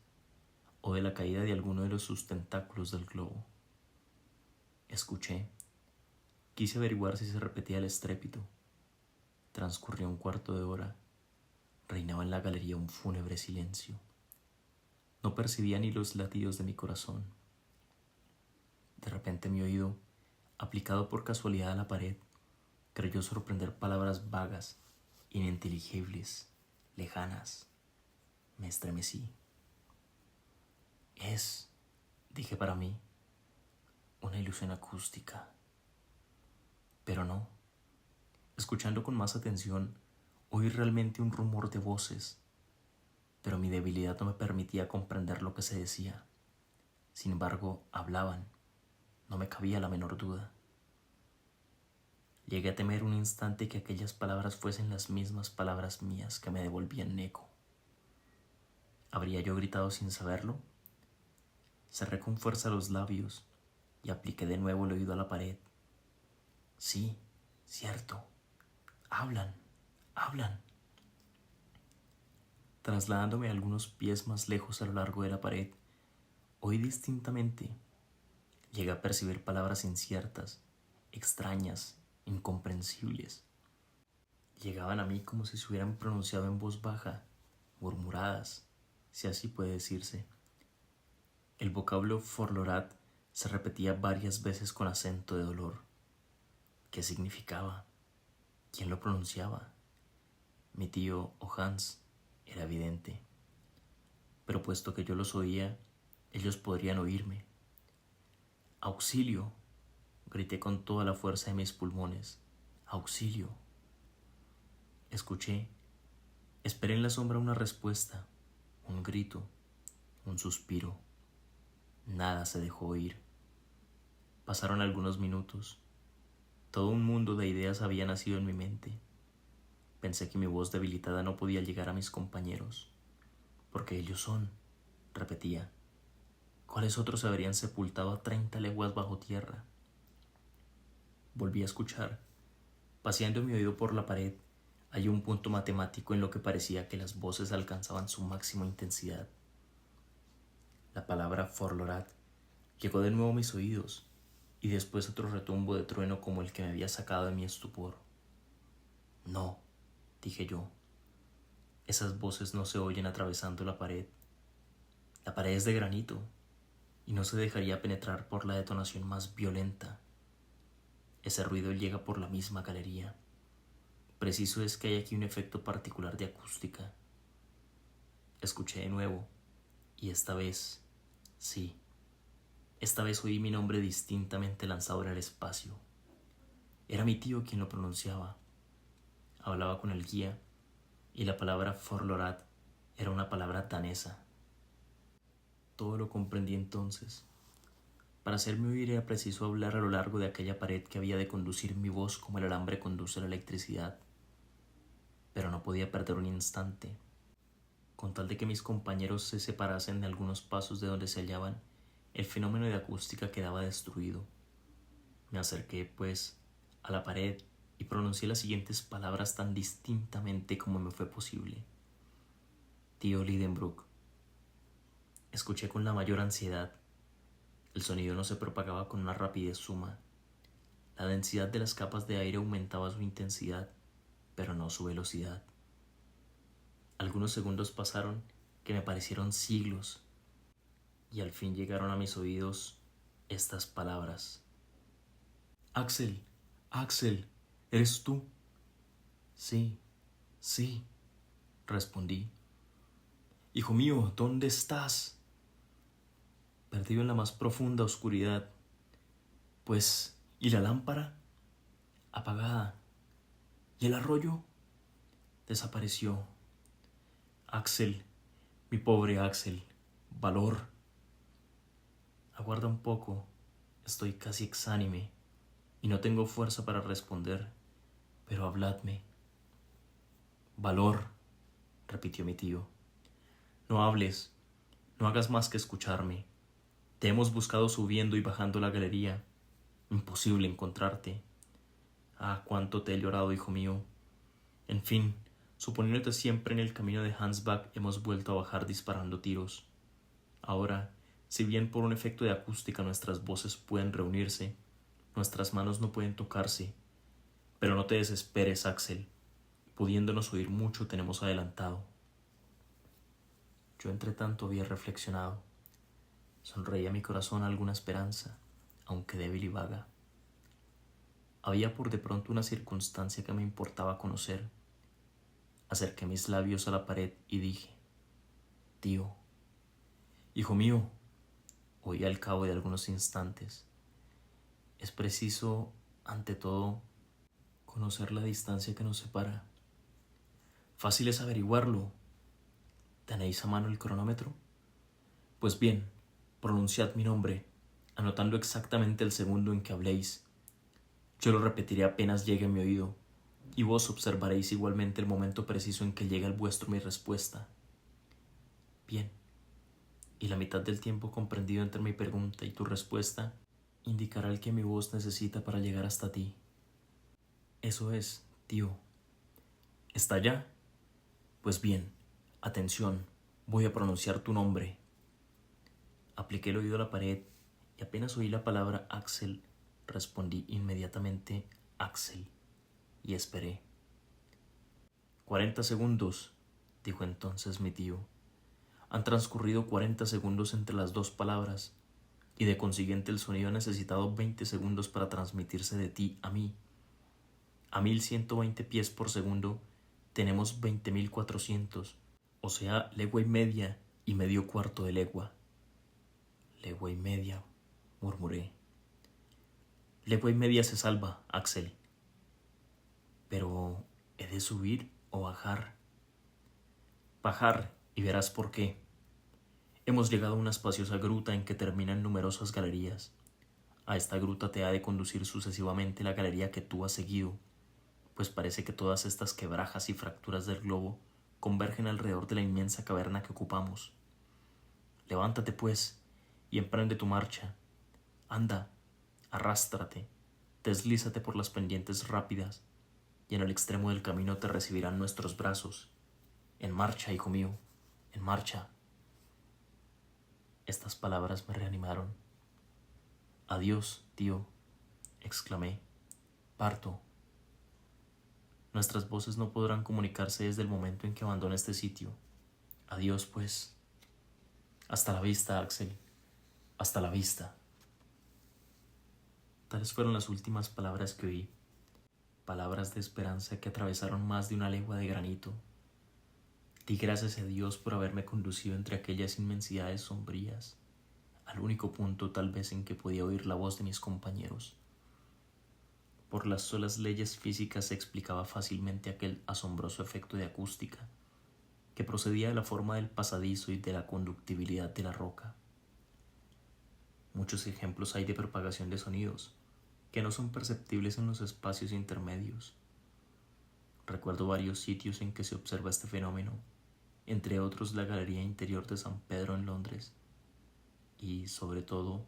o de la caída de alguno de los sustentáculos del globo. Escuché. Quise averiguar si se repetía el estrépito. Transcurrió un cuarto de hora. Reinaba en la galería un fúnebre silencio. No percibía ni los latidos de mi corazón. De repente mi oído, aplicado por casualidad a la pared, creyó sorprender palabras vagas, ininteligibles, lejanas. Me estremecí. Dije para mí, una ilusión acústica. Pero no. Escuchando con más atención, oí realmente un rumor de voces, pero mi debilidad no me permitía comprender lo que se decía. Sin embargo, hablaban. No me cabía la menor duda. Llegué a temer un instante que aquellas palabras fuesen las mismas palabras mías que me devolvían eco. ¿Habría yo gritado sin saberlo? Cerré con fuerza los labios y apliqué de nuevo el oído a la pared. Sí, cierto. Hablan, hablan. Trasladándome algunos pies más lejos a lo largo de la pared, oí distintamente. Llegué a percibir palabras inciertas, extrañas, incomprensibles. Llegaban a mí como si se hubieran pronunciado en voz baja, murmuradas, si así puede decirse. El vocablo forlorat se repetía varias veces con acento de dolor. ¿Qué significaba? ¿Quién lo pronunciaba? Mi tío o Hans, era evidente. Pero puesto que yo los oía, ellos podrían oírme. ¡Auxilio! Grité con toda la fuerza de mis pulmones. ¡Auxilio! Escuché. Esperé en la sombra una respuesta, un grito, un suspiro. Nada se dejó oír. Pasaron algunos minutos. Todo un mundo de ideas había nacido en mi mente. Pensé que mi voz debilitada no podía llegar a mis compañeros. Porque ellos son, repetía. ¿Cuáles otros se habrían sepultado a 30 leguas bajo tierra? Volví a escuchar. Paseando mi oído por la pared, hallé un punto matemático en lo que parecía que las voces alcanzaban su máxima intensidad. La palabra forlorat llegó de nuevo a mis oídos, y después otro retumbo de trueno como el que me había sacado de mi estupor. No, dije yo. Esas voces no se oyen atravesando la pared. La pared es de granito y no se dejaría penetrar por la detonación más violenta. Ese ruido llega por la misma galería. Preciso es que hay aquí un efecto particular de acústica. Escuché de nuevo, y esta vez, sí, esta vez oí mi nombre distintamente lanzado en el espacio. Era mi tío quien lo pronunciaba. Hablaba con el guía, y la palabra Forlorat era una palabra danesa. Todo lo comprendí entonces. Para hacerme oír era preciso hablar a lo largo de aquella pared que había de conducir mi voz como el alambre conduce la electricidad. Pero no podía perder un instante. Con tal de que mis compañeros se separasen de algunos pasos de donde se hallaban, el fenómeno de acústica quedaba destruido. Me acerqué, pues, a la pared y pronuncié las siguientes palabras tan distintamente como me fue posible. Tío Lidenbrook. Escuché con la mayor ansiedad. El sonido no se propagaba con una rapidez suma. La densidad de las capas de aire aumentaba su intensidad, pero no su velocidad. Algunos segundos pasaron que me parecieron siglos, y al fin llegaron a mis oídos estas palabras. Axel, Axel, ¿eres tú? Sí, sí, respondí. Hijo mío, ¿dónde estás? Perdido en la más profunda oscuridad. Pues, ¿y la lámpara? Apagada. ¿Y el arroyo? Desapareció. Axel, mi pobre Axel, valor. Aguarda un poco, estoy casi exánime y no tengo fuerza para responder, pero habladme. Valor, repitió mi tío. No hables, no hagas más que escucharme. Te hemos buscado subiendo y bajando la galería. Imposible encontrarte. Ah, cuánto te he llorado, hijo mío. En fin, suponiéndote siempre en el camino de Hansbach, hemos vuelto a bajar disparando tiros. Ahora, si bien por un efecto de acústica nuestras voces pueden reunirse, nuestras manos no pueden tocarse. Pero no te desesperes, Axel. Pudiéndonos oír mucho, tenemos adelantado. Yo entre tanto había reflexionado. Sonreía mi corazón alguna esperanza, aunque débil y vaga. Había por de pronto una circunstancia que me importaba conocer. Acerqué mis labios a la pared y dije: Tío. Hijo mío, oí al cabo de algunos instantes. Es preciso, ante todo, conocer la distancia que nos separa. Fácil es averiguarlo. ¿Tenéis a mano el cronómetro? Pues bien, pronunciad mi nombre, anotando exactamente el segundo en que habléis. Yo lo repetiré apenas llegue a mi oído, y vos observaréis igualmente el momento preciso en que llegue al vuestro mi respuesta. Bien, y la mitad del tiempo comprendido entre mi pregunta y tu respuesta indicará el que mi voz necesita para llegar hasta ti. Eso es, tío. ¿Está ya? Pues bien, atención, voy a pronunciar tu nombre. Apliqué el oído a la pared y apenas oí la palabra Axel, respondí inmediatamente Axel y esperé. 40 segundos, dijo entonces mi tío. Han transcurrido 40 segundos entre las dos palabras y de consiguiente el sonido ha necesitado 20 segundos para transmitirse de ti a mí. A 1120 pies por segundo tenemos 20.400, o sea, legua y medio cuarto de legua. Legua y media, murmuré. Legua y media se salva, Axel. Pero, ¿he de subir o bajar? Bajar, y verás por qué. Hemos llegado a una espaciosa gruta en que terminan numerosas galerías. A esta gruta te ha de conducir sucesivamente la galería que tú has seguido, pues parece que todas estas quebrajas y fracturas del globo convergen alrededor de la inmensa caverna que ocupamos. Levántate, pues, y emprende tu marcha. Anda, arrástrate, deslízate por las pendientes rápidas, y en el extremo del camino te recibirán nuestros brazos. En marcha, hijo mío, en marcha. Estas palabras me reanimaron. Adiós, tío, exclamé. Parto. Nuestras voces no podrán comunicarse desde el momento en que abandone este sitio. Adiós, pues. Hasta la vista, Axel. Hasta la vista. Tales fueron las últimas palabras que oí. Palabras de esperanza que atravesaron más de una legua de granito. Di gracias a Dios por haberme conducido entre aquellas inmensidades sombrías, al único punto tal vez en que podía oír la voz de mis compañeros. Por las solas leyes físicas se explicaba fácilmente aquel asombroso efecto de acústica, que procedía de la forma del pasadizo y de la conductibilidad de la roca. Muchos ejemplos hay de propagación de sonidos, que no son perceptibles en los espacios intermedios. Recuerdo varios sitios en que se observa este fenómeno, entre otros la Galería Interior de San Pedro en Londres, y, sobre todo,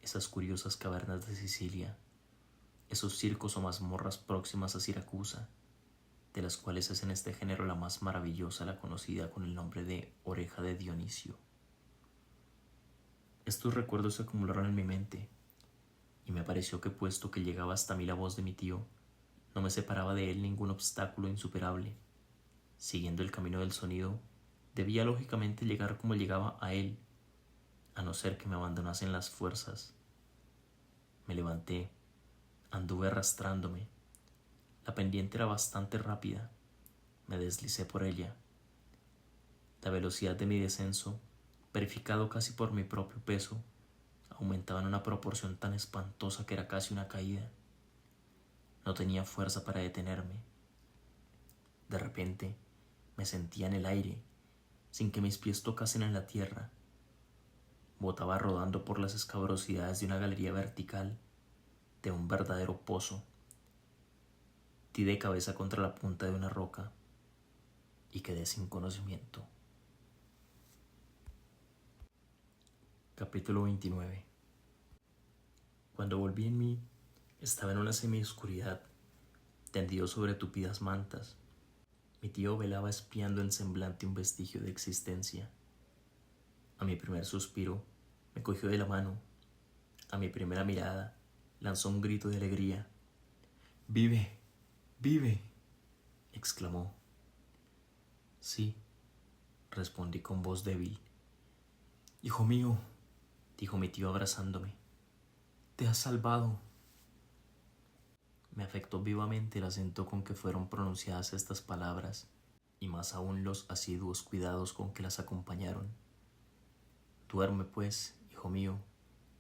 esas curiosas cavernas de Sicilia, esos circos o mazmorras próximas a Siracusa, de las cuales es en este género la más maravillosa la conocida con el nombre de Oreja de Dionisio. Estos recuerdos se acumularon en mi mente, y me pareció que puesto que llegaba hasta mí la voz de mi tío, no me separaba de él ningún obstáculo insuperable. Siguiendo el camino del sonido, debía lógicamente llegar como llegaba a él, a no ser que me abandonasen las fuerzas. Me levanté, anduve arrastrándome. La pendiente era bastante rápida. Me deslicé por ella. La velocidad de mi descenso, verificado casi por mi propio peso, aumentaba en una proporción tan espantosa que era casi una caída. No tenía fuerza para detenerme. De repente, me sentía en el aire, sin que mis pies tocasen en la tierra. Botaba rodando por las escabrosidades de una galería vertical, de un verdadero pozo. Di de cabeza contra la punta de una roca y quedé sin conocimiento. Capítulo 29. Cuando volví en mí, estaba en una semioscuridad, tendido sobre tupidas mantas. Mi tío velaba espiando en semblante un vestigio de existencia. A mi primer suspiro, me cogió de la mano. A mi primera mirada, lanzó un grito de alegría. «¡Vive! ¡Vive!», exclamó. «Sí», respondí con voz débil. «Hijo mío», dijo mi tío abrazándome, «te has salvado». Me afectó vivamente el acento con que fueron pronunciadas estas palabras, y más aún los asiduos cuidados con que las acompañaron. Duerme, pues, hijo mío,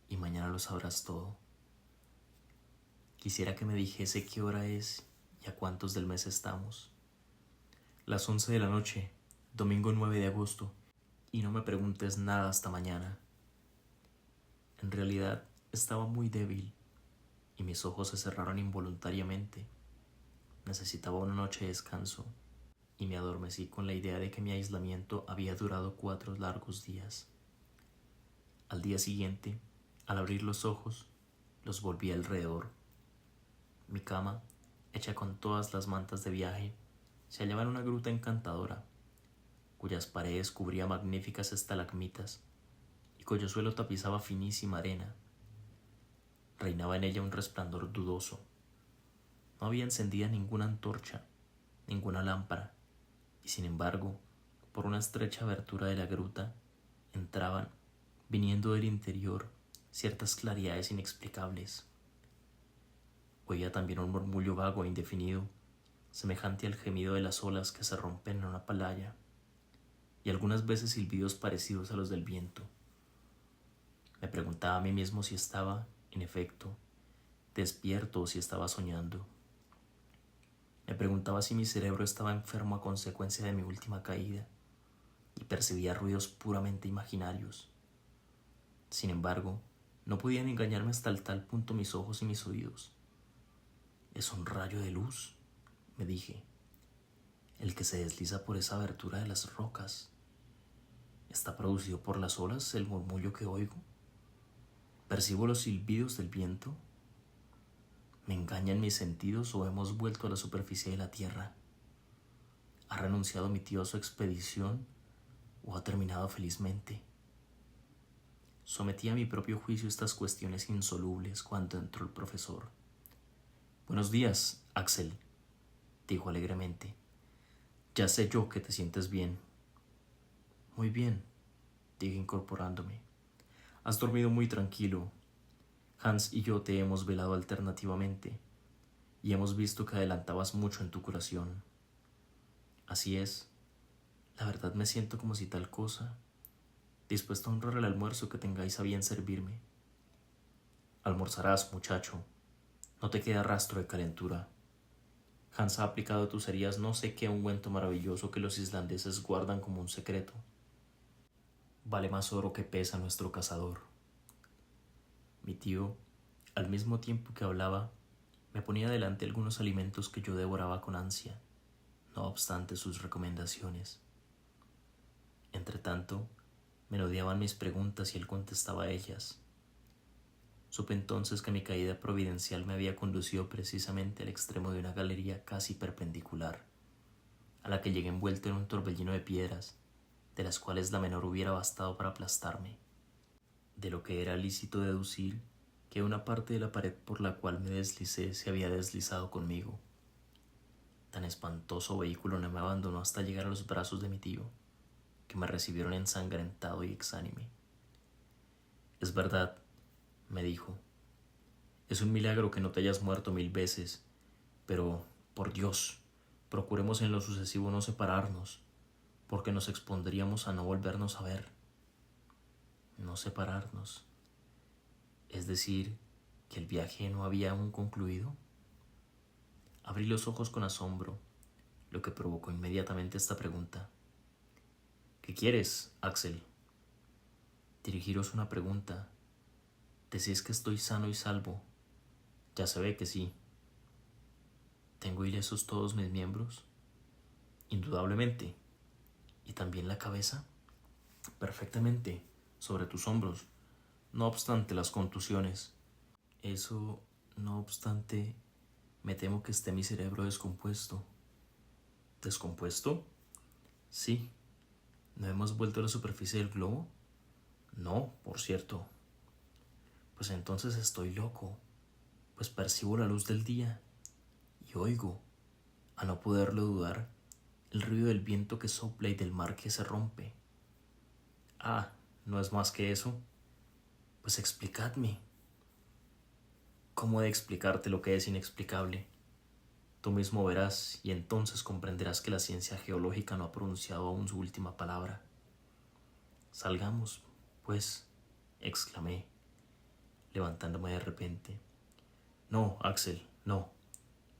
y mañana lo sabrás todo. Quisiera que me dijese qué hora es y a cuántos del mes estamos. Las 11 de la noche, domingo 9 de agosto, y no me preguntes nada hasta mañana. En realidad, estaba muy débil, y mis ojos se cerraron involuntariamente. Necesitaba una noche de descanso, y me adormecí con la idea de que mi aislamiento había durado 4 largos días. Al día siguiente, al abrir los ojos, los volví alrededor. Mi cama, hecha con todas las mantas de viaje, se hallaba en una gruta encantadora, cuyas paredes cubría magníficas estalagmitas y cuyo suelo tapizaba finísima arena. Reinaba en ella un resplandor dudoso. No había encendida ninguna antorcha, ninguna lámpara, y sin embargo, por una estrecha abertura de la gruta, entraban, viniendo del interior, ciertas claridades inexplicables. Oía también un murmullo vago e indefinido, semejante al gemido de las olas que se rompen en una playa, y algunas veces silbidos parecidos a los del viento. Me preguntaba a mí mismo si estaba, en efecto, despierto o si estaba soñando. Me preguntaba si mi cerebro estaba enfermo a consecuencia de mi última caída y percibía ruidos puramente imaginarios. Sin embargo, no podían engañarme hasta el tal punto mis ojos y mis oídos. «¿Es un rayo de luz?», me dije, «el que se desliza por esa abertura de las rocas. ¿Está producido por las olas el murmullo que oigo? ¿Percibo los silbidos del viento? ¿Me engañan mis sentidos o hemos vuelto a la superficie de la tierra? ¿Ha renunciado mi tío a su expedición o ha terminado felizmente?». Sometí a mi propio juicio estas cuestiones insolubles cuando entró el profesor. «Buenos días, Axel», dijo alegremente. Ya sé yo que te sientes bien. Muy bien, dije incorporándome. Has dormido muy tranquilo. Hans y yo te hemos velado alternativamente y hemos visto que adelantabas mucho en tu curación. Así es, la verdad me siento como si tal cosa, dispuesto a honrar el almuerzo que tengáis a bien servirme. Almorzarás, muchacho. No te queda rastro de calentura. Hans ha aplicado a tus heridas no sé qué ungüento maravilloso que los islandeses guardan como un secreto. Vale más oro que pesa nuestro cazador. Mi tío, al mismo tiempo que hablaba, me ponía delante algunos alimentos que yo devoraba con ansia, no obstante sus recomendaciones. Entretanto, merodeaban mis preguntas y él contestaba a ellas. Supe entonces que mi caída providencial me había conducido precisamente al extremo de una galería casi perpendicular, a la que llegué envuelto en un torbellino de piedras, de las cuales la menor hubiera bastado para aplastarme, de lo que era lícito deducir que una parte de la pared por la cual me deslicé se había deslizado conmigo. Tan espantoso vehículo no me abandonó hasta llegar a los brazos de mi tío, que me recibieron ensangrentado y exánime. Es verdad, me dijo, es un milagro que no te hayas muerto 1000 veces, pero, por Dios, procuremos en lo sucesivo no separarnos, porque nos expondríamos a no volvernos a ver. No separarnos. Es decir, que el viaje no había aún concluido. Abrí los ojos con asombro, lo que provocó inmediatamente esta pregunta. ¿Qué quieres, Axel? Dirigiros una pregunta. Decís que estoy sano y salvo. Ya se ve que sí. ¿Tengo ilesos todos mis miembros? Indudablemente. ¿Y también la cabeza? Perfectamente, sobre tus hombros. No obstante las contusiones. Eso, no obstante, me temo que esté mi cerebro descompuesto. ¿Descompuesto? Sí. ¿No hemos vuelto a la superficie del globo? No, por cierto. Pues entonces estoy loco, pues percibo la luz del día y oigo, a no poderlo dudar, el ruido del viento que sopla y del mar que se rompe. Ah, ¿no es más que eso? Pues explicadme. ¿Cómo he de explicarte lo que es inexplicable? Tú mismo verás y entonces comprenderás que la ciencia geológica no ha pronunciado aún su última palabra. Salgamos, pues, exclamé, levantándome de repente. No, Axel, no.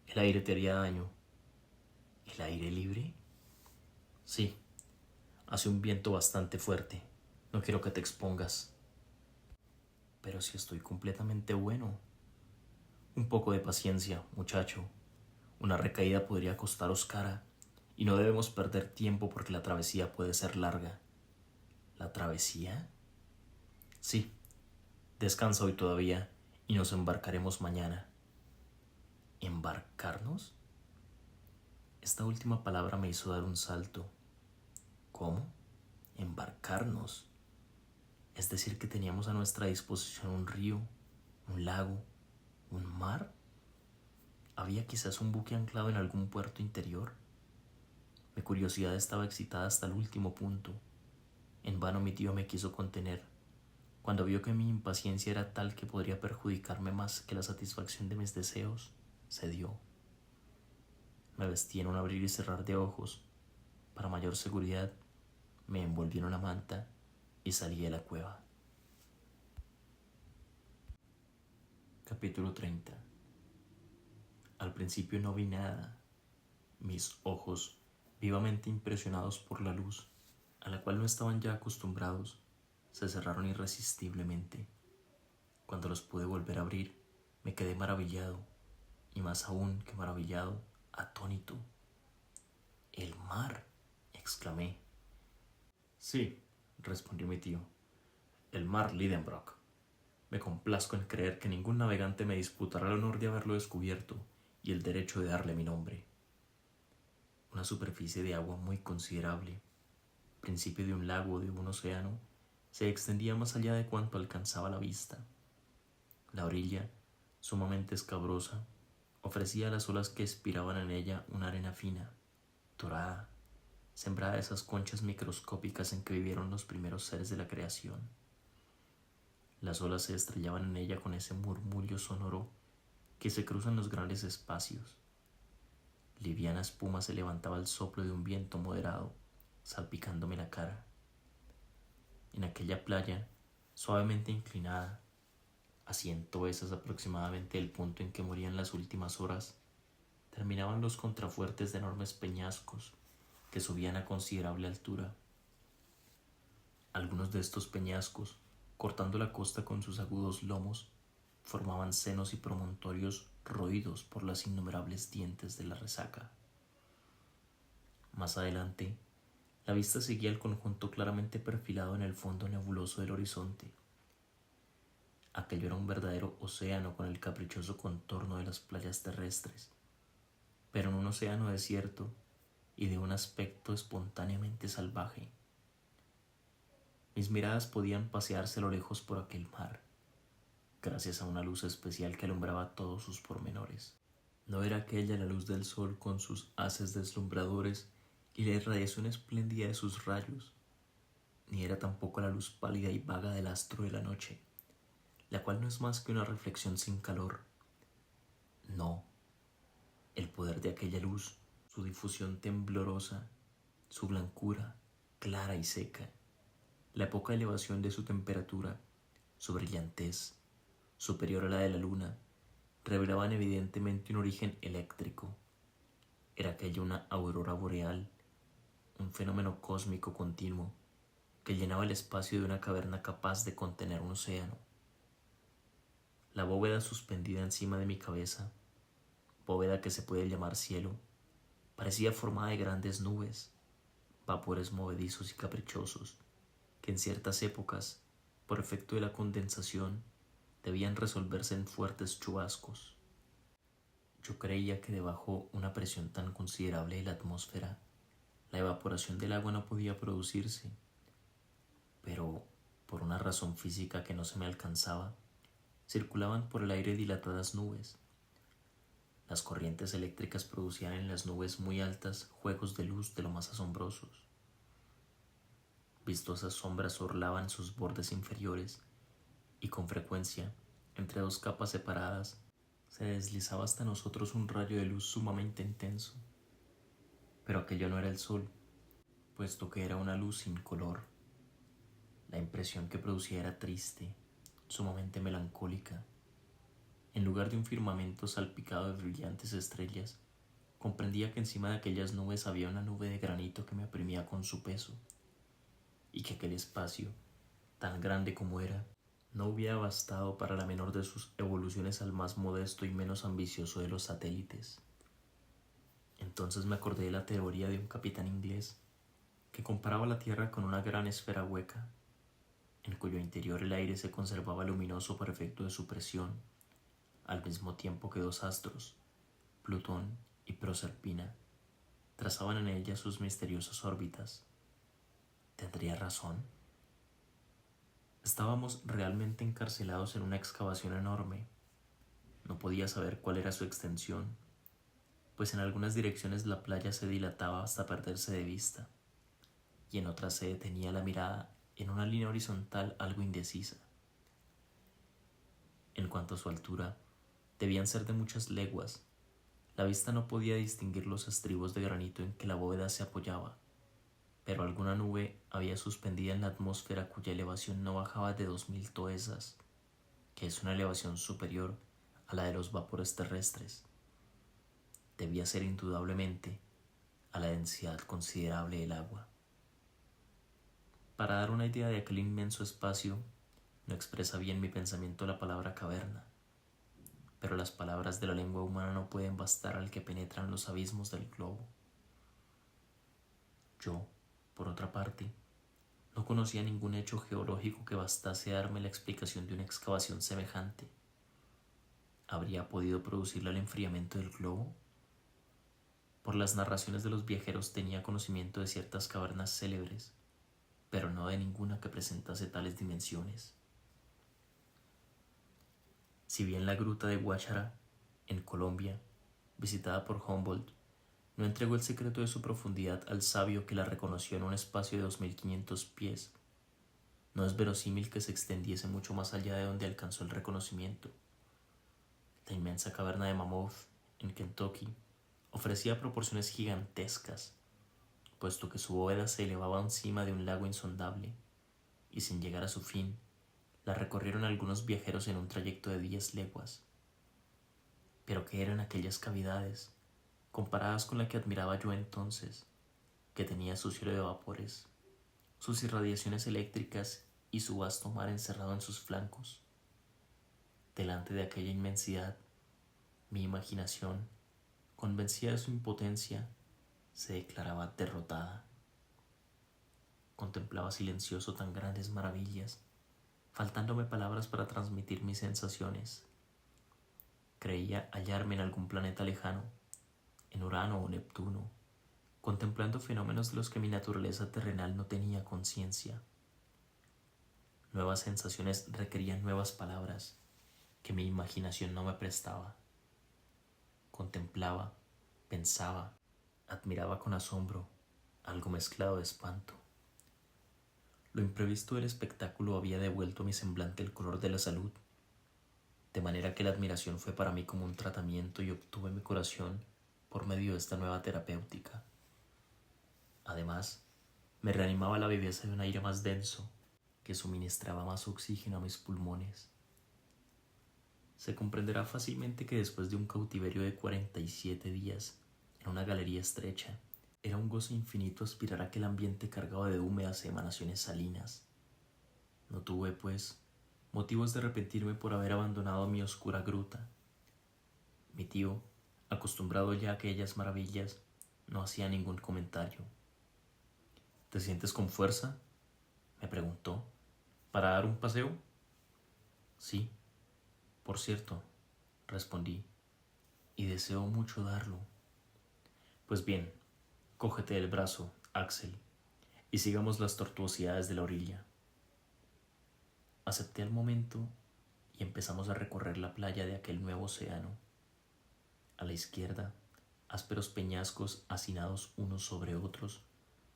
El aire te haría daño. ¿El aire libre? Sí, hace un viento bastante fuerte. No quiero que te expongas. Pero si estoy completamente bueno. Un poco de paciencia, muchacho. Una recaída podría costaros cara y no debemos perder tiempo porque la travesía puede ser larga. ¿La travesía? Sí, descansa hoy todavía y nos embarcaremos mañana. ¿Embarcarnos? Esta última palabra me hizo dar un salto. ¿Cómo? Embarcarnos. Es decir, que teníamos a nuestra disposición un río, un lago, un mar. ¿Había quizás un buque anclado en algún puerto interior? Mi curiosidad estaba excitada hasta el último punto. En vano mi tío me quiso contener. Cuando vio que mi impaciencia era tal que podría perjudicarme más que la satisfacción de mis deseos, cedió. Me vestí en un abrir y cerrar de ojos. Para mayor seguridad, me envolví en una manta y salí de la cueva. Capítulo 30. Al principio no vi nada. Mis ojos, vivamente impresionados por la luz, a la cual no estaban ya acostumbrados, se cerraron irresistiblemente. Cuando los pude volver a abrir, me quedé maravillado, y más aún que maravillado, atónito. «¿El mar?», exclamé. «Sí», respondió mi tío, «el mar Lidenbrock. Me complazco en creer que ningún navegante me disputará el honor de haberlo descubierto y el derecho de darle mi nombre. Una superficie de agua muy considerable, principio de un lago o de un océano, se extendía más allá de cuanto alcanzaba la vista. La orilla, sumamente escabrosa, Ofrecía a las olas que expiraban en ella una arena fina, dorada, sembrada de esas conchas microscópicas en que vivieron los primeros seres de la creación. Las olas se estrellaban en ella con ese murmullo sonoro que se cruza en los grandes espacios. Liviana espuma se levantaba al soplo de un viento moderado, salpicándome la cara. En aquella playa, suavemente inclinada, a 100 veces aproximadamente el punto en que morían las últimas horas, terminaban los contrafuertes de enormes peñascos que subían a considerable altura. Algunos de estos peñascos, cortando la costa con sus agudos lomos, formaban senos y promontorios roídos por las innumerables dientes de la resaca. Más adelante, la vista seguía el conjunto claramente perfilado en el fondo nebuloso del horizonte. Aquello era un verdadero océano con el caprichoso contorno de las playas terrestres, pero en un océano desierto y de un aspecto espontáneamente salvaje. Mis miradas podían pasearse a lo lejos por aquel mar, gracias a una luz especial que alumbraba todos sus pormenores. No era aquella la luz del sol con sus haces deslumbradores y la irradiación espléndida de sus rayos, ni era tampoco la luz pálida y vaga del astro de la noche, la cual no es más que una reflexión sin calor. No, el poder de aquella luz, su difusión temblorosa, su blancura clara y seca, la poca elevación de su temperatura, su brillantez, superior a la de la luna, revelaban evidentemente un origen eléctrico. Era aquella una aurora boreal, un fenómeno cósmico continuo que llenaba el espacio de una caverna capaz de contener un océano. La bóveda suspendida encima de mi cabeza, bóveda que se puede llamar cielo, parecía formada de grandes nubes, vapores movedizos y caprichosos, que en ciertas épocas, por efecto de la condensación, debían resolverse en fuertes chubascos. Yo creía que debajo una presión tan considerable de la atmósfera, la evaporación del agua no podía producirse, pero por una razón física que no se me alcanzaba, circulaban por el aire dilatadas nubes. Las corrientes eléctricas producían en las nubes muy altas juegos de luz de lo más asombrosos. Vistosas sombras orlaban sus bordes inferiores y con frecuencia, entre dos capas separadas, se deslizaba hasta nosotros un rayo de luz sumamente intenso. Pero aquello no era el sol, puesto que era una luz sin color. La impresión que producía era triste, sumamente melancólica. En lugar de un firmamento salpicado de brillantes estrellas, comprendía que encima de aquellas nubes había una nube de granito que me oprimía con su peso, y que aquel espacio, tan grande como era, no hubiera bastado para la menor de sus evoluciones al más modesto y menos ambicioso de los satélites. Entonces me acordé de la teoría de un capitán inglés que comparaba la Tierra con una gran esfera hueca, en cuyo interior el aire se conservaba luminoso por efecto de su presión, al mismo tiempo que dos astros, Plutón y Proserpina, trazaban en ella sus misteriosas órbitas. ¿Tendría razón? Estábamos realmente encarcelados en una excavación enorme. No podía saber cuál era su extensión, pues en algunas direcciones la playa se dilataba hasta perderse de vista, y en otras se detenía la mirada en una línea horizontal algo indecisa. En cuanto a su altura, debían ser de muchas leguas. La vista no podía distinguir los estribos de granito en que la bóveda se apoyaba, pero alguna nube había suspendida en la atmósfera cuya elevación no bajaba de 2000 toesas, que es una elevación superior a la de los vapores terrestres. Debía ser indudablemente a la densidad considerable del agua. Para dar una idea de aquel inmenso espacio, no expresa bien mi pensamiento la palabra caverna, pero las palabras de la lengua humana no pueden bastar al que penetra en los abismos del globo. Yo, por otra parte, no conocía ningún hecho geológico que bastase a darme la explicación de una excavación semejante. ¿Habría podido producirla el enfriamiento del globo? Por las narraciones de los viajeros tenía conocimiento de ciertas cavernas célebres, pero no de ninguna que presentase tales dimensiones. Si bien la gruta de Guachara, en Colombia, visitada por Humboldt, no entregó el secreto de su profundidad al sabio que la reconoció en un espacio de 2500 pies. No es verosímil que se extendiese mucho más allá de donde alcanzó el reconocimiento. La inmensa caverna de Mammoth, en Kentucky, ofrecía proporciones gigantescas, puesto que su bóveda se elevaba encima de un lago insondable, y sin llegar a su fin, la recorrieron algunos viajeros en un trayecto de 10 leguas. Pero ¿qué eran aquellas cavidades, comparadas con la que admiraba yo entonces, que tenía su cielo de vapores, sus irradiaciones eléctricas y su vasto mar encerrado en sus flancos? Delante de aquella inmensidad, mi imaginación, convencida de su impotencia, se declaraba derrotada. Contemplaba silencioso tan grandes maravillas, faltándome palabras para transmitir mis sensaciones. Creía hallarme en algún planeta lejano, en Urano o Neptuno, contemplando fenómenos de los que mi naturaleza terrenal no tenía conciencia. Nuevas sensaciones requerían nuevas palabras que mi imaginación no me prestaba. Contemplaba, pensaba, admiraba con asombro, algo mezclado de espanto. Lo imprevisto del espectáculo había devuelto a mi semblante el color de la salud, de manera que la admiración fue para mí como un tratamiento y obtuve mi curación por medio de esta nueva terapéutica. Además, me reanimaba la viveza de un aire más denso, que suministraba más oxígeno a mis pulmones. Se comprenderá fácilmente que después de un cautiverio de 47 días, en una galería estrecha, era un gozo infinito aspirar a aquel ambiente cargado de húmedas emanaciones salinas. No tuve, pues, motivos de arrepentirme por haber abandonado mi oscura gruta. Mi tío, acostumbrado ya a aquellas maravillas, no hacía ningún comentario. ¿Te sientes con fuerza?, me preguntó. ¿Para dar un paseo? Sí, por cierto, respondí, y deseo mucho darlo. Pues bien, cógete del brazo, Axel, y sigamos las tortuosidades de la orilla. Acepté al momento y empezamos a recorrer la playa de aquel nuevo océano. A la izquierda, ásperos peñascos hacinados unos sobre otros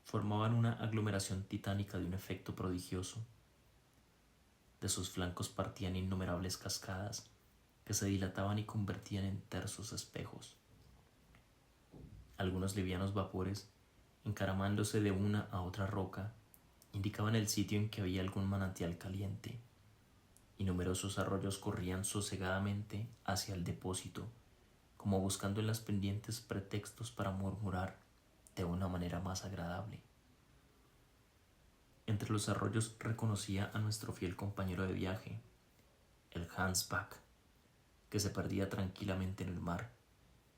formaban una aglomeración titánica de un efecto prodigioso. De sus flancos partían innumerables cascadas que se dilataban y convertían en tersos espejos. Algunos livianos vapores, encaramándose de una a otra roca, indicaban el sitio en que había algún manantial caliente, y numerosos arroyos corrían sosegadamente hacia el depósito, como buscando en las pendientes pretextos para murmurar de una manera más agradable. Entre los arroyos reconocía a nuestro fiel compañero de viaje, el Hansbach, que se perdía tranquilamente en el mar,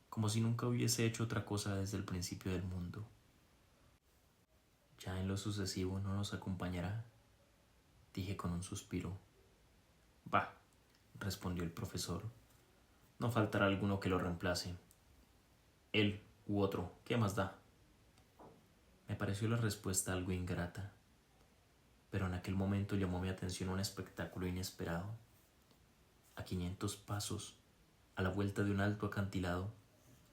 como si nunca hubiese hecho otra cosa desde el principio del mundo. Ya en lo sucesivo no nos acompañará, dije con un suspiro. Bah, respondió el profesor, no faltará alguno que lo reemplace. Él u otro, ¿qué más da? Me pareció la respuesta algo ingrata, pero en aquel momento llamó mi atención un espectáculo inesperado. A 500 pasos, a la vuelta de un alto acantilado,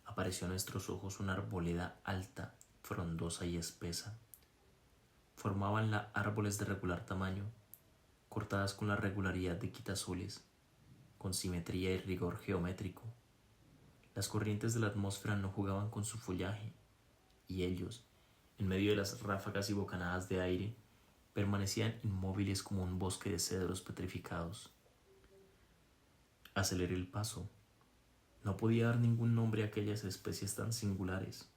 apareció a nuestros ojos una arboleda alta, frondosa y espesa. Formábanla árboles de regular tamaño, cortadas con la regularidad de quitasoles, con simetría y rigor geométrico. Las corrientes de la atmósfera no jugaban con su follaje, y ellos, en medio de las ráfagas y bocanadas de aire, permanecían inmóviles como un bosque de cedros petrificados. Aceleré el paso. No podía dar ningún nombre a aquellas especies tan singulares.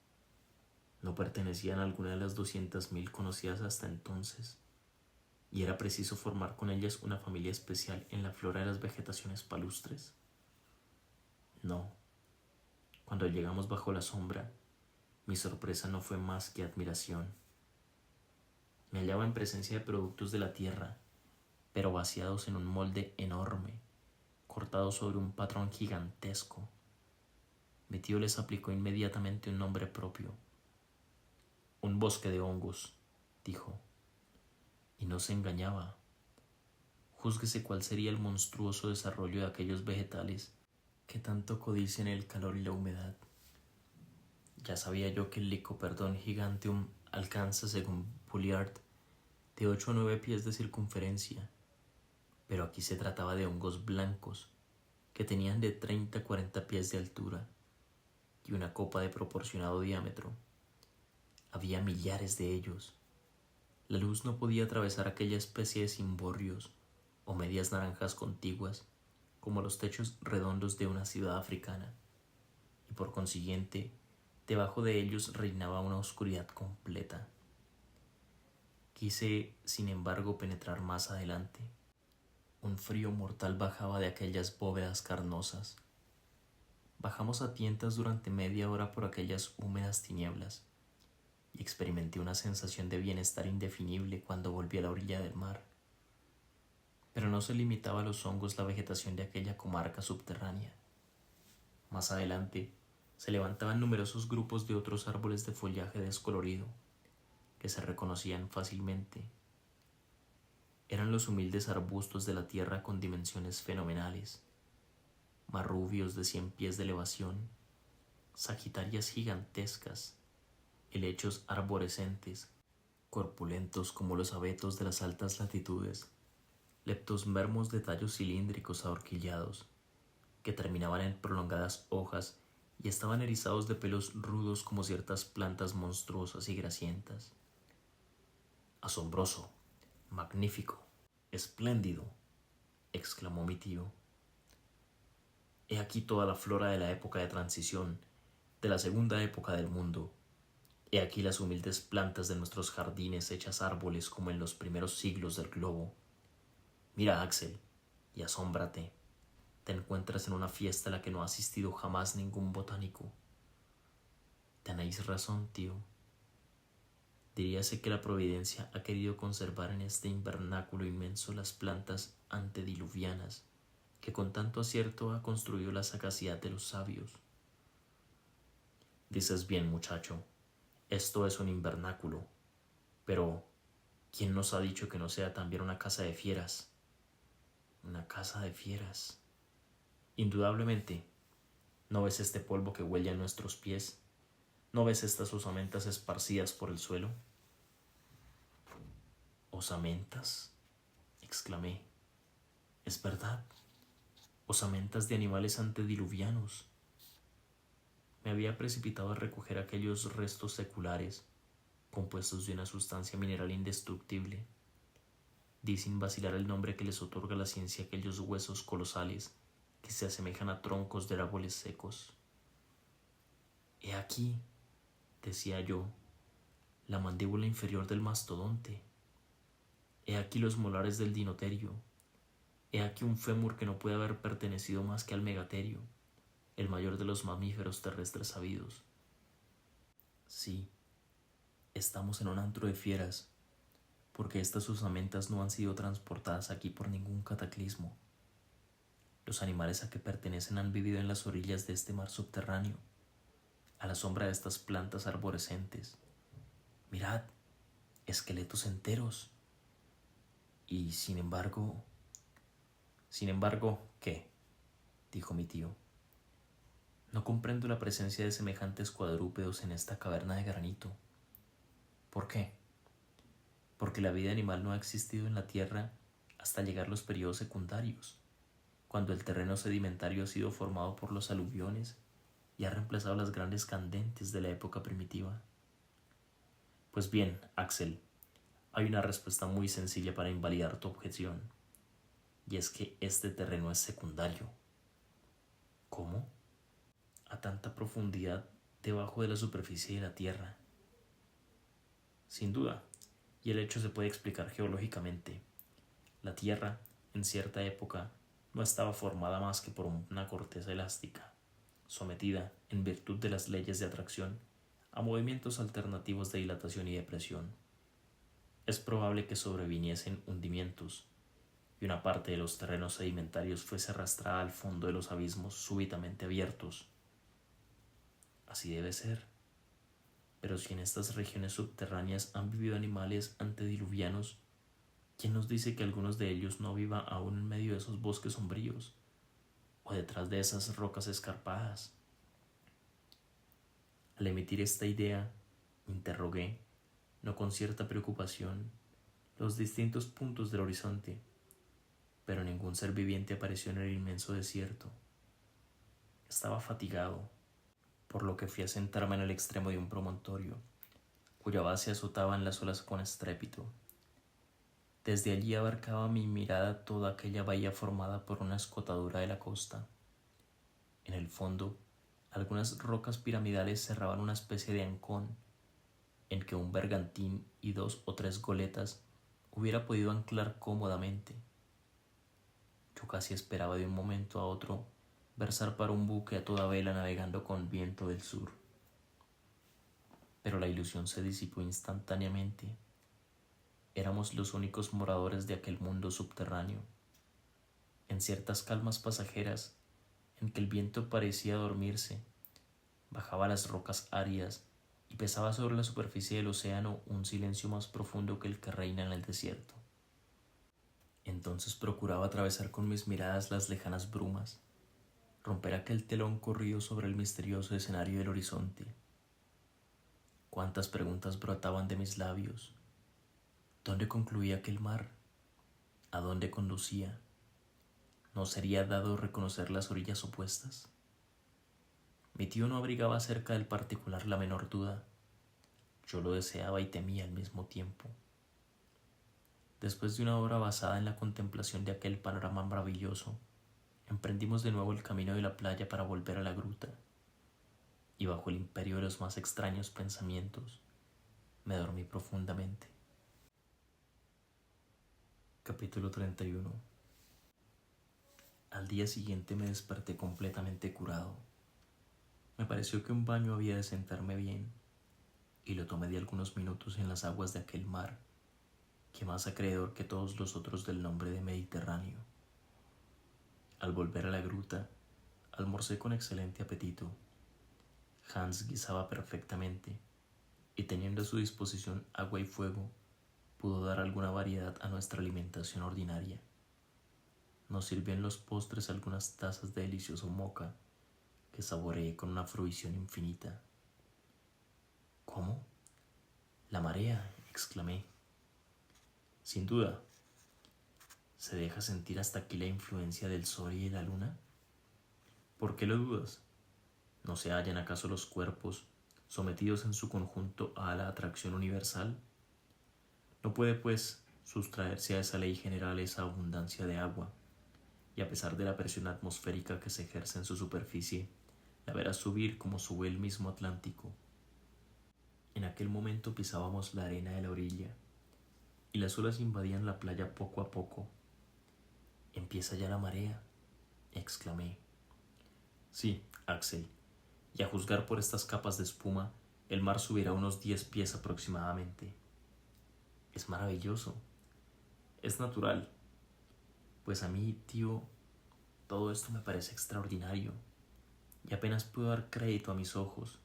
No pertenecían a alguna de las 200.000 conocidas hasta entonces, y era preciso formar con ellas una familia especial en la flora de las vegetaciones palustres. No. Cuando llegamos bajo la sombra, mi sorpresa no fue más que admiración. Me hallaba en presencia de productos de la tierra, pero vaciados en un molde enorme, cortados sobre un patrón gigantesco. Mi tío les aplicó inmediatamente un nombre propio. Un bosque de hongos, dijo. Y no se engañaba. Júzguese cuál sería el monstruoso desarrollo de aquellos vegetales que tanto codician el calor y la humedad. Ya sabía yo que el Lycoperdon giganteum alcanza, según Pouliot, de 8 a 9 pies de circunferencia, pero aquí se trataba de hongos blancos que tenían de 30 a 40 pies de altura y una copa de proporcionado diámetro. Había millares de ellos. La luz no podía atravesar aquella especie de cimborrios o medias naranjas contiguas como los techos redondos de una ciudad africana, y por consiguiente, debajo de ellos reinaba una oscuridad completa. Quise, sin embargo, penetrar más adelante. Un frío mortal bajaba de aquellas bóvedas carnosas. Bajamos a tientas durante media hora por aquellas húmedas tinieblas, y experimenté una sensación de bienestar indefinible cuando volví a la orilla del mar. Pero no se limitaba a los hongos la vegetación de aquella comarca subterránea. Más adelante se levantaban numerosos grupos de otros árboles de follaje descolorido, que se reconocían fácilmente. Eran los humildes arbustos de la tierra con dimensiones fenomenales, marrubios de 100 pies de elevación, sagitarias gigantescas, helechos arborescentes, corpulentos como los abetos de las altas latitudes, leptosmermos de tallos cilíndricos ahorquillados, que terminaban en prolongadas hojas y estaban erizados de pelos rudos como ciertas plantas monstruosas y grasientas. Asombroso, magnífico, espléndido, exclamó mi tío. He aquí toda la flora de la época de transición, de la segunda época del mundo. He aquí las humildes plantas de nuestros jardines hechas árboles como en los primeros siglos del globo. Mira, Axel, y asómbrate. Te encuentras en una fiesta a la que no ha asistido jamás ningún botánico. Tenéis razón, tío. Diríase que la providencia ha querido conservar en este invernáculo inmenso las plantas antediluvianas que con tanto acierto ha construido la sagacidad de los sabios. Dices bien, muchacho, esto es un invernáculo, pero ¿quién nos ha dicho que no sea también una casa de fieras? Una casa de fieras. Indudablemente, ¿no ves este polvo que huele a nuestros pies? ¿No ves estas osamentas esparcidas por el suelo? ¿Osamentas?, exclamé. Es verdad, osamentas de animales antediluvianos. Me había precipitado a recoger aquellos restos seculares, compuestos de una sustancia mineral indestructible. Di sin vacilar el nombre que les otorga la ciencia a aquellos huesos colosales que se asemejan a troncos de árboles secos. He aquí, decía yo, la mandíbula inferior del mastodonte. He aquí los molares del dinoterio. He aquí un fémur que no puede haber pertenecido más que al megaterio, el mayor de los mamíferos terrestres sabidos. Sí, estamos en un antro de fieras, porque estas osamentas no han sido transportadas aquí por ningún cataclismo. Los animales a que pertenecen han vivido en las orillas de este mar subterráneo, a la sombra de estas plantas arborescentes. Mirad, esqueletos enteros. Y sin embargo, ¿qué?, dijo mi tío. No comprendo la presencia de semejantes cuadrúpedos en esta caverna de granito. ¿Por qué? Porque la vida animal no ha existido en la tierra hasta llegar los periodos secundarios, cuando el terreno sedimentario ha sido formado por los aluviones y ha reemplazado las grandes candentes de la época primitiva. Pues bien, Axel, hay una respuesta muy sencilla para invalidar tu objeción, y es que este terreno es secundario. ¿Cómo? A tanta profundidad debajo de la superficie de la Tierra. Sin duda, y el hecho se puede explicar geológicamente. La Tierra, en cierta época, no estaba formada más que por una corteza elástica, sometida, en virtud de las leyes de atracción, a movimientos alternativos de dilatación y depresión. Es probable que sobreviniesen hundimientos, y una parte de los terrenos sedimentarios fuese arrastrada al fondo de los abismos súbitamente abiertos. Así debe ser. Pero si en estas regiones subterráneas han vivido animales antediluvianos, ¿quién nos dice que algunos de ellos no vivan aún en medio de esos bosques sombríos o detrás de esas rocas escarpadas? Al emitir esta idea, interrogué, no con cierta preocupación, los distintos puntos del horizonte, pero ningún ser viviente apareció en el inmenso desierto. Estaba fatigado, por lo que fui a sentarme en el extremo de un promontorio, cuya base azotaban las olas con estrépito. Desde allí abarcaba mi mirada toda aquella bahía formada por una escotadura de la costa. En el fondo, algunas rocas piramidales cerraban una especie de ancón en que un bergantín y 2 o 3 goletas hubiera podido anclar cómodamente. Yo casi esperaba de un momento a otro ver zarpar un buque a toda vela navegando con viento del sur. Pero la ilusión se disipó instantáneamente. Éramos los únicos moradores de aquel mundo subterráneo. En ciertas calmas pasajeras, en que el viento parecía dormirse, bajaba las rocas áridas y pesaba sobre la superficie del océano un silencio más profundo que el que reina en el desierto. Entonces procuraba atravesar con mis miradas las lejanas brumas, romper aquel telón corrido sobre el misterioso escenario del horizonte. Cuántas preguntas brotaban de mis labios. ¿Dónde concluía aquel mar? ¿A dónde conducía? ¿No sería dado reconocer las orillas opuestas? Mi tío no abrigaba acerca del particular la menor duda. Yo lo deseaba y temía al mismo tiempo. Después de una hora basada en la contemplación de aquel panorama maravilloso, emprendimos de nuevo el camino de la playa para volver a la gruta, y bajo el imperio de los más extraños pensamientos, me dormí profundamente. Capítulo 31. Al día siguiente me desperté completamente curado. Me pareció que un baño había de sentarme bien, y lo tomé de algunos minutos en las aguas de aquel mar, que más acreedor que todos los otros del nombre de Mediterráneo. Al volver a la gruta, almorcé con excelente apetito. Hans guisaba perfectamente, y teniendo a su disposición agua y fuego, pudo dar alguna variedad a nuestra alimentación ordinaria. Nos sirvió en los postres algunas tazas de delicioso moca, que saboreé con una fruición infinita. ¿Cómo? La marea, exclamé. Sin duda. ¿Se deja sentir hasta aquí la influencia del sol y de la luna? ¿Por qué lo dudas? ¿No se hallan acaso los cuerpos sometidos en su conjunto a la atracción universal? No puede, pues, sustraerse a esa ley general esa abundancia de agua, y a pesar de la presión atmosférica que se ejerce en su superficie, la verás subir como sube el mismo Atlántico. En aquel momento pisábamos la arena de la orilla, y las olas invadían la playa poco a poco. «¿Empieza ya la marea?», exclamé. «Sí, Axel, y a juzgar por estas capas de espuma, el mar subirá unos 10 pies aproximadamente». «Es maravilloso. Es natural. Pues a mí, tío, todo esto me parece extraordinario, y apenas puedo dar crédito a mis ojos.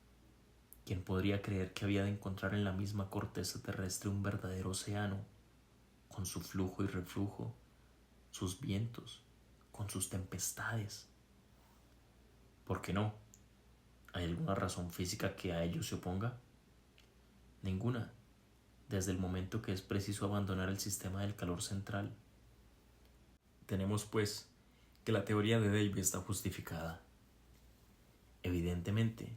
¿Quién podría creer que había de encontrar en la misma corteza terrestre un verdadero océano, con su flujo y reflujo, sus vientos, con sus tempestades? ¿Por qué no? ¿Hay alguna razón física que a ello se oponga? Ninguna, desde el momento que es preciso abandonar el sistema del calor central. Tenemos, pues, que la teoría de Davy está justificada. Evidentemente,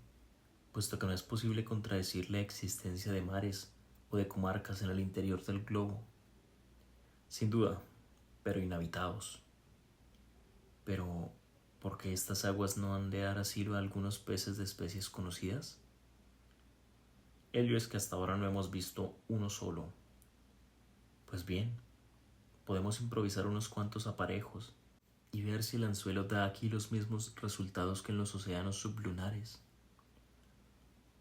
puesto que no es posible contradecir la existencia de mares o de comarcas en el interior del globo. Sin duda, pero inhabitados. Pero, ¿por qué estas aguas no han de dar asilo a algunos peces de especies conocidas? Ello es que hasta ahora no hemos visto uno solo. Pues bien, podemos improvisar unos cuantos aparejos y ver si el anzuelo da aquí los mismos resultados que en los océanos sublunares.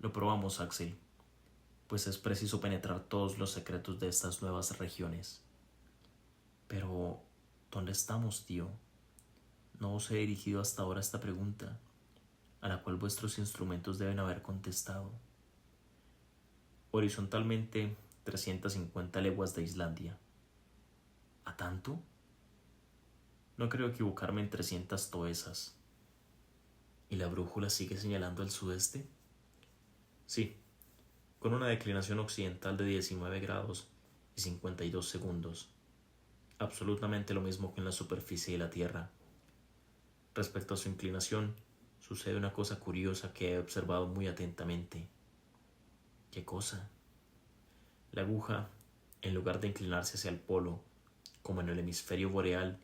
Lo probamos, Axel, pues es preciso penetrar todos los secretos de estas nuevas regiones. Pero, ¿dónde estamos, tío? No os he dirigido hasta ahora esta pregunta, a la cual vuestros instrumentos deben haber contestado. Horizontalmente, 350 leguas de Islandia. ¿A tanto? No creo equivocarme en 300 toesas. ¿Y la brújula sigue señalando al sudeste? Sí, con una declinación occidental de 19 grados y 52 segundos, absolutamente lo mismo que en la superficie de la Tierra. Respecto a su inclinación, sucede una cosa curiosa que he observado muy atentamente. ¿Qué cosa? La aguja, en lugar de inclinarse hacia el polo, como en el hemisferio boreal,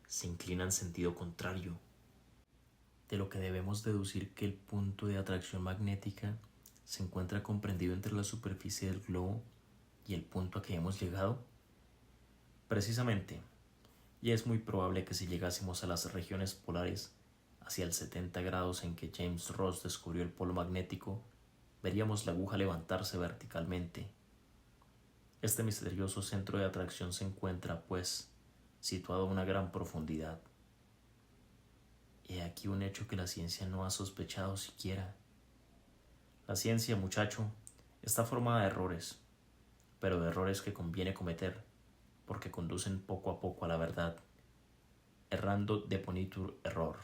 se inclina en sentido contrario, de lo que debemos deducir que el punto de atracción magnética se encuentra comprendido entre la superficie del globo y el punto a que hemos llegado. Precisamente, y es muy probable que si llegásemos a las regiones polares, hacia el 70 grados en que James Ross descubrió el polo magnético, veríamos la aguja levantarse verticalmente. Este misterioso centro de atracción se encuentra, pues, situado a una gran profundidad. He aquí un hecho que la ciencia no ha sospechado siquiera. La ciencia, muchacho, está formada de errores, pero de errores que conviene cometer, porque conducen poco a poco a la verdad. Errando deponitur error.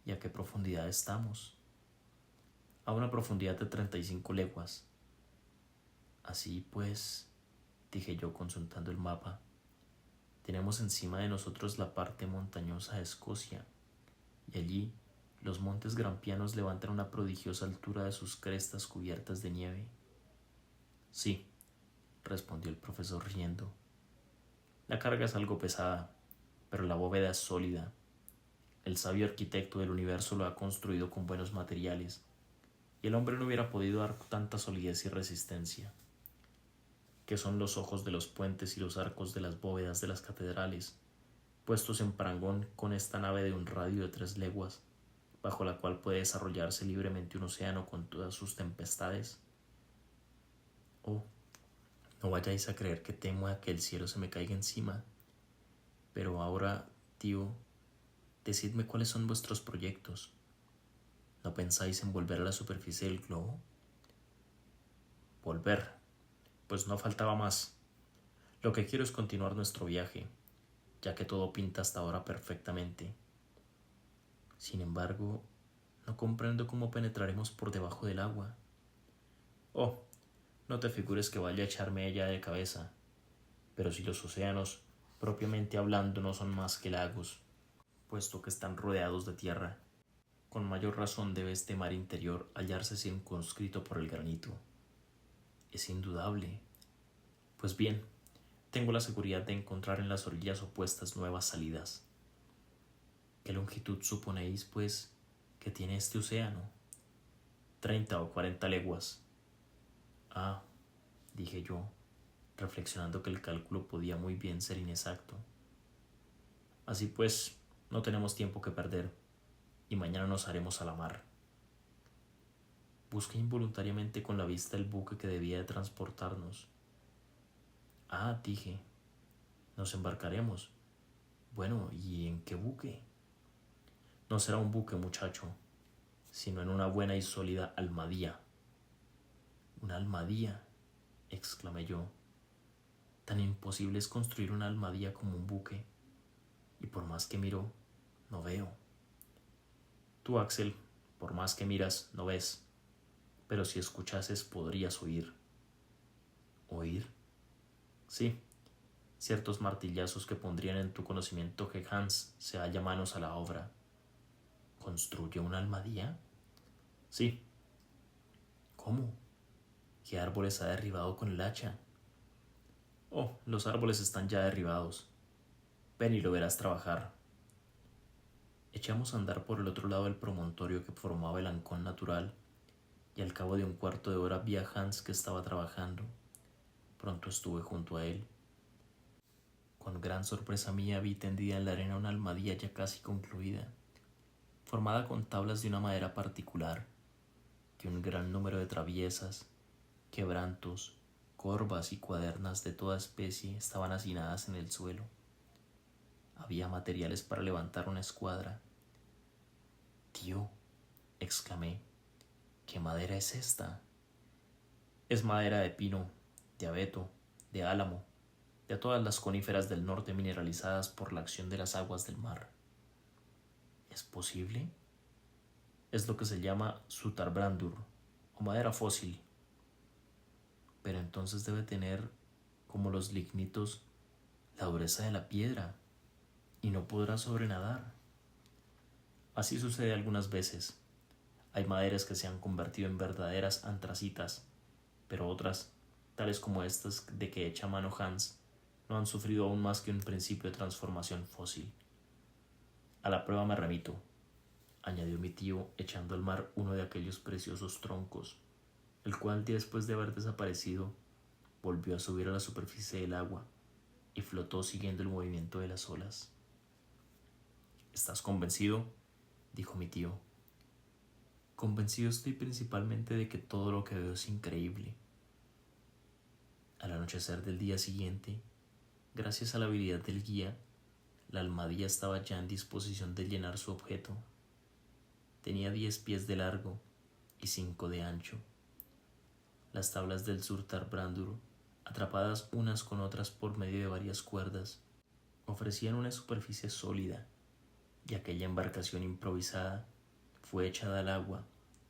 ¿Y a qué profundidad estamos? A una profundidad de 35 leguas. Así pues, dije yo consultando el mapa, tenemos encima de nosotros la parte montañosa de Escocia, y allí los montes grampianos levantan una prodigiosa altura de sus crestas cubiertas de nieve. Sí, respondió el profesor riendo. La carga es algo pesada, pero la bóveda es sólida. El sabio arquitecto del universo lo ha construido con buenos materiales, y el hombre no hubiera podido dar tanta solidez y resistencia. ¿Qué son los ojos de los puentes y los arcos de las bóvedas de las catedrales, puestos en parangón con esta nave de un radio de 3 leguas, bajo la cual puede desarrollarse libremente un océano con todas sus tempestades? Oh, no vayáis a creer que temo a que el cielo se me caiga encima. Pero ahora, tío, decidme cuáles son vuestros proyectos. ¿No pensáis en volver a la superficie del globo? Volver, pues no faltaba más. Lo que quiero es continuar nuestro viaje, ya que todo pinta hasta ahora perfectamente. Sin embargo, no comprendo cómo penetraremos por debajo del agua. Oh, no te figures que vaya a echarme ella de cabeza, pero si los océanos, propiamente hablando, no son más que lagos, puesto que están rodeados de tierra, con mayor razón debe este mar interior hallarse circunscrito por el granito. Es indudable. Pues bien, tengo la seguridad de encontrar en las orillas opuestas nuevas salidas. ¿Qué longitud suponéis, pues, que tiene este océano? 30 o 40 leguas. Ah, dije yo, reflexionando que el cálculo podía muy bien ser inexacto. Así pues, no tenemos tiempo que perder, y mañana nos haremos a la mar. Busqué involuntariamente con la vista el buque que debía de transportarnos. Ah, dije, nos embarcaremos. Bueno, ¿y en qué buque? No será un buque, muchacho, sino en una buena y sólida almadía. ¿Una almadía?, exclamé yo. Tan imposible es construir una almadía como un buque, y por más que miro, no veo. Tú, Axel, por más que miras, no ves, pero si escuchases podrías oír. ¿Oír? Sí, ciertos martillazos que pondrían en tu conocimiento que Hans se halla manos a la obra. ¿Construye una almadía? Sí. ¿Cómo? ¿Qué árboles ha derribado con el hacha? Oh, los árboles están ya derribados. Ven y lo verás trabajar. Echamos a andar por el otro lado del promontorio que formaba el ancón natural, y al cabo de un cuarto de hora vi a Hans que estaba trabajando. Pronto estuve junto a él. Con gran sorpresa mía vi tendida en la arena una almadía ya casi concluida, formada con tablas de una madera particular, que un gran número de traviesas, quebrantos, corvas y cuadernas de toda especie estaban hacinadas en el suelo. Había materiales para levantar una escuadra. Tío, exclamé, ¿qué madera es esta? Es madera de pino, de abeto, de álamo, de todas las coníferas del norte mineralizadas por la acción de las aguas del mar. ¿Es posible? Es lo que se llama sutarbrandur, o madera fósil. Pero entonces debe tener, como los lignitos, la dureza de la piedra y no podrá sobrenadar. Así sucede algunas veces. Hay maderas que se han convertido en verdaderas antracitas, pero otras, tales como estas de que echa mano Hans, no han sufrido aún más que un principio de transformación fósil. A la prueba me remito, añadió mi tío, echando al mar uno de aquellos preciosos troncos, el cual, después de haber desaparecido, volvió a subir a la superficie del agua y flotó siguiendo el movimiento de las olas. ¿Estás convencido?, dijo mi tío. Convencido estoy principalmente de que todo lo que veo es increíble. Al anochecer del día siguiente, gracias a la habilidad del guía, la Almadía estaba ya en disposición de llenar su objeto. Tenía 10 pies de largo y 5 de ancho. Las tablas del Surtar Brandur, atrapadas unas con otras por medio de varias cuerdas, ofrecían una superficie sólida, y aquella embarcación improvisada fue echada al agua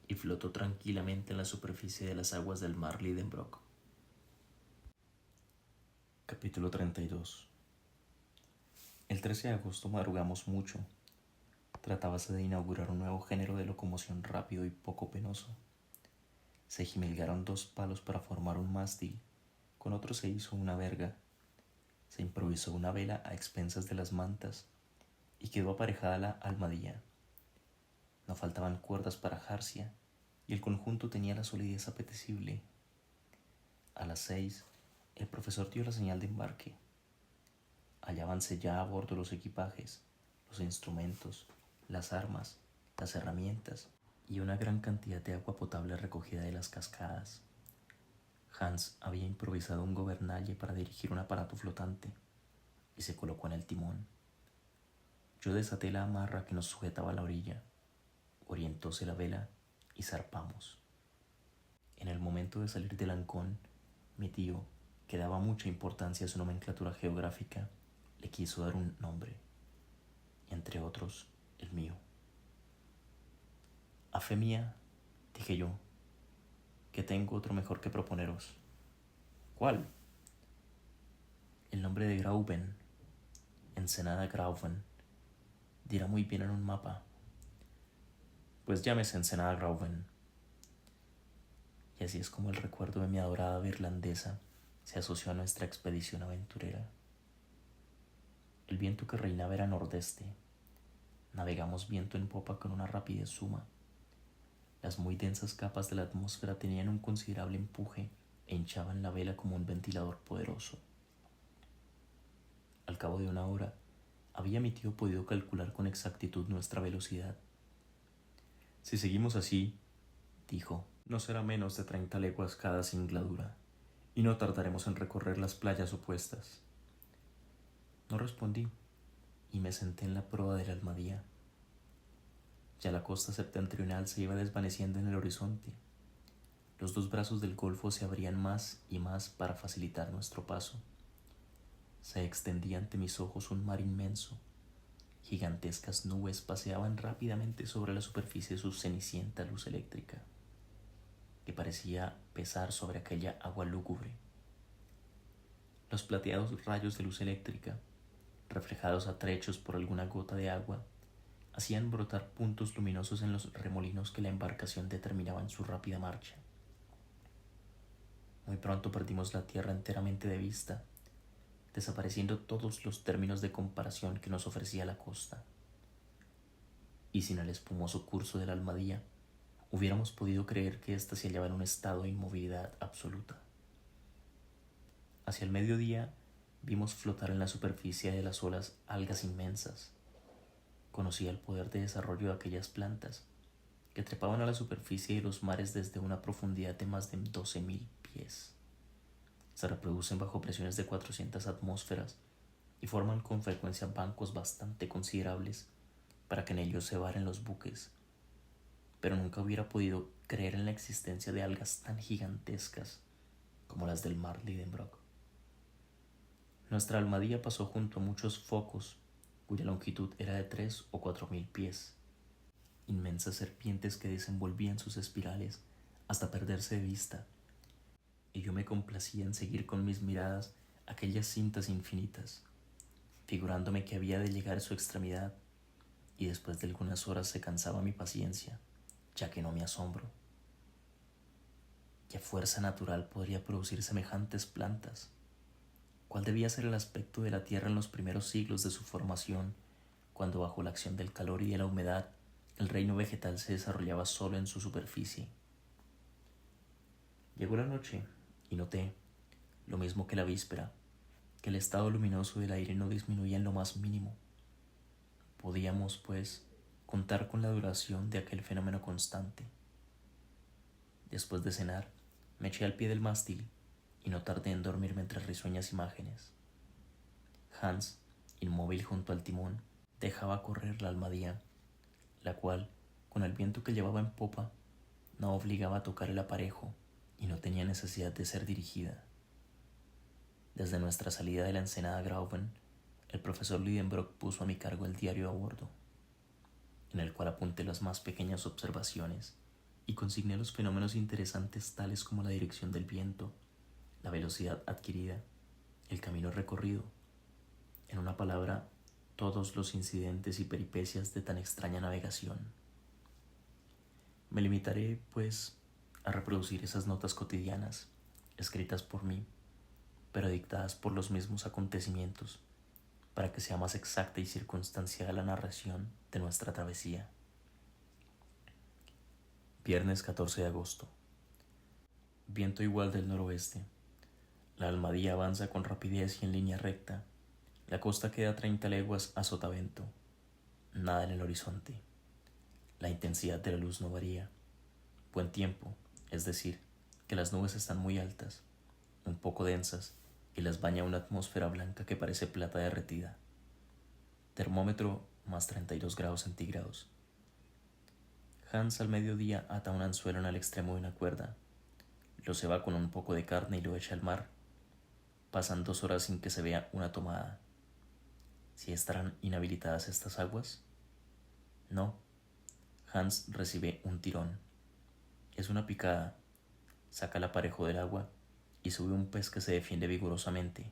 y flotó tranquilamente en la superficie de las aguas del mar Lidenbrock. Capítulo 32. El 13 de agosto madrugamos mucho. Tratábase de inaugurar un nuevo género de locomoción rápido y poco penoso. Se jimilgaron 2 palos para formar un mástil, con otro se hizo una verga. Se improvisó una vela a expensas de las mantas y quedó aparejada la Almadía. No faltaban cuerdas para jarcia y el conjunto tenía la solidez apetecible. A las 6, el profesor dio la señal de embarque. Hallábanse ya a bordo los equipajes, los instrumentos, las armas, las herramientas y una gran cantidad de agua potable recogida de las cascadas. Hans había improvisado un gobernalle para dirigir un aparato flotante y se colocó en el timón. Yo desaté la amarra que nos sujetaba a la orilla, orientóse la vela y zarpamos. En el momento de salir del Ancón, mi tío, que daba mucha importancia a su nomenclatura geográfica, le quiso dar un nombre, y entre otros, el mío. A fe mía, dije yo, que tengo otro mejor que proponeros. ¿Cuál? El nombre de Grauben, Ensenada Grauben, dirá muy bien en un mapa. Pues llámese Ensenada Grauben. Y así es como el recuerdo de mi adorada irlandesa se asoció a nuestra expedición aventurera. El viento que reinaba era nordeste. Navegamos viento en popa con una rapidez suma. Las muy densas capas de la atmósfera tenían un considerable empuje e hinchaban la vela como un ventilador poderoso. Al cabo de una hora, había mi tío podido calcular con exactitud nuestra velocidad. Si seguimos así, dijo, no será menos de 30 leguas cada singladura, y no tardaremos en recorrer las playas opuestas. No respondí, y me senté en la proa de la Almadía. Ya la costa septentrional se iba desvaneciendo en el horizonte. Los 2 brazos del golfo se abrían más y más para facilitar nuestro paso. Se extendía ante mis ojos un mar inmenso. Gigantescas nubes paseaban rápidamente sobre la superficie de su cenicienta luz eléctrica, que parecía pesar sobre aquella agua lúgubre. Los plateados rayos de luz eléctrica, reflejados a trechos por alguna gota de agua, hacían brotar puntos luminosos en los remolinos que la embarcación determinaba en su rápida marcha. Muy pronto perdimos la tierra enteramente de vista, desapareciendo todos los términos de comparación que nos ofrecía la costa. Y sin el espumoso curso de la Almadía, hubiéramos podido creer que ésta se hallaba en un estado de inmovilidad absoluta. Hacia el mediodía vimos flotar en la superficie de las olas algas inmensas. Conocía el poder de desarrollo de aquellas plantas, que trepaban a la superficie de los mares desde una profundidad de más de 12.000 pies. Se reproducen bajo presiones de 400 atmósferas y forman con frecuencia bancos bastante considerables para que en ellos se varen los buques, pero nunca hubiera podido creer en la existencia de algas tan gigantescas como las del mar Lidenbrock. Nuestra Almadía pasó junto a muchos focos cuya longitud era de 3 o 4.000 pies, inmensas serpientes que desenvolvían sus espirales hasta perderse de vista, y yo me complacía en seguir con mis miradas aquellas cintas infinitas, figurándome que había de llegar su extremidad, y después de algunas horas se cansaba mi paciencia, ya que no me asombro. ¿Qué fuerza natural podría producir semejantes plantas? ¿Cuál debía ser el aspecto de la tierra en los primeros siglos de su formación, cuando bajo la acción del calor y de la humedad el reino vegetal se desarrollaba solo en su superficie? Llegó la noche y noté, lo mismo que la víspera, que el estado luminoso del aire no disminuía en lo más mínimo. Podíamos, pues, contar con la duración de aquel fenómeno constante. Después de cenar, me eché al pie del mástil y no tardé en dormirme entre risueñas imágenes. Hans, inmóvil junto al timón, dejaba correr la Almadía, la cual, con el viento que llevaba en popa, no obligaba a tocar el aparejo y no tenía necesidad de ser dirigida. Desde nuestra salida de la ensenada Grauben, el profesor Lidenbrock puso a mi cargo el diario a bordo, en el cual apunté las más pequeñas observaciones y consigné los fenómenos interesantes tales como la dirección del viento, la velocidad adquirida, el camino recorrido, en una palabra, todos los incidentes y peripecias de tan extraña navegación. Me limitaré, pues, a reproducir esas notas cotidianas, escritas por mí, pero dictadas por los mismos acontecimientos, para que sea más exacta y circunstanciada la narración de nuestra travesía. Viernes 14 de agosto. Viento igual del noroeste. La Almadía avanza con rapidez y en línea recta. La costa queda a 30 leguas a sotavento. Nada en el horizonte. La intensidad de la luz no varía. Buen tiempo, es decir, que las nubes están muy altas, un poco densas, y las baña una atmósfera blanca que parece plata derretida. Termómetro más 32 grados centígrados. Hans al mediodía ata un anzuelo en el extremo de una cuerda. Lo ceba con un poco de carne y lo echa al mar. Pasan 2 horas sin que se vea una tomada. ¿Si estarán inhabilitadas estas aguas? No. Hans recibe un tirón. Es una picada. Saca el aparejo del agua y sube un pez que se defiende vigorosamente.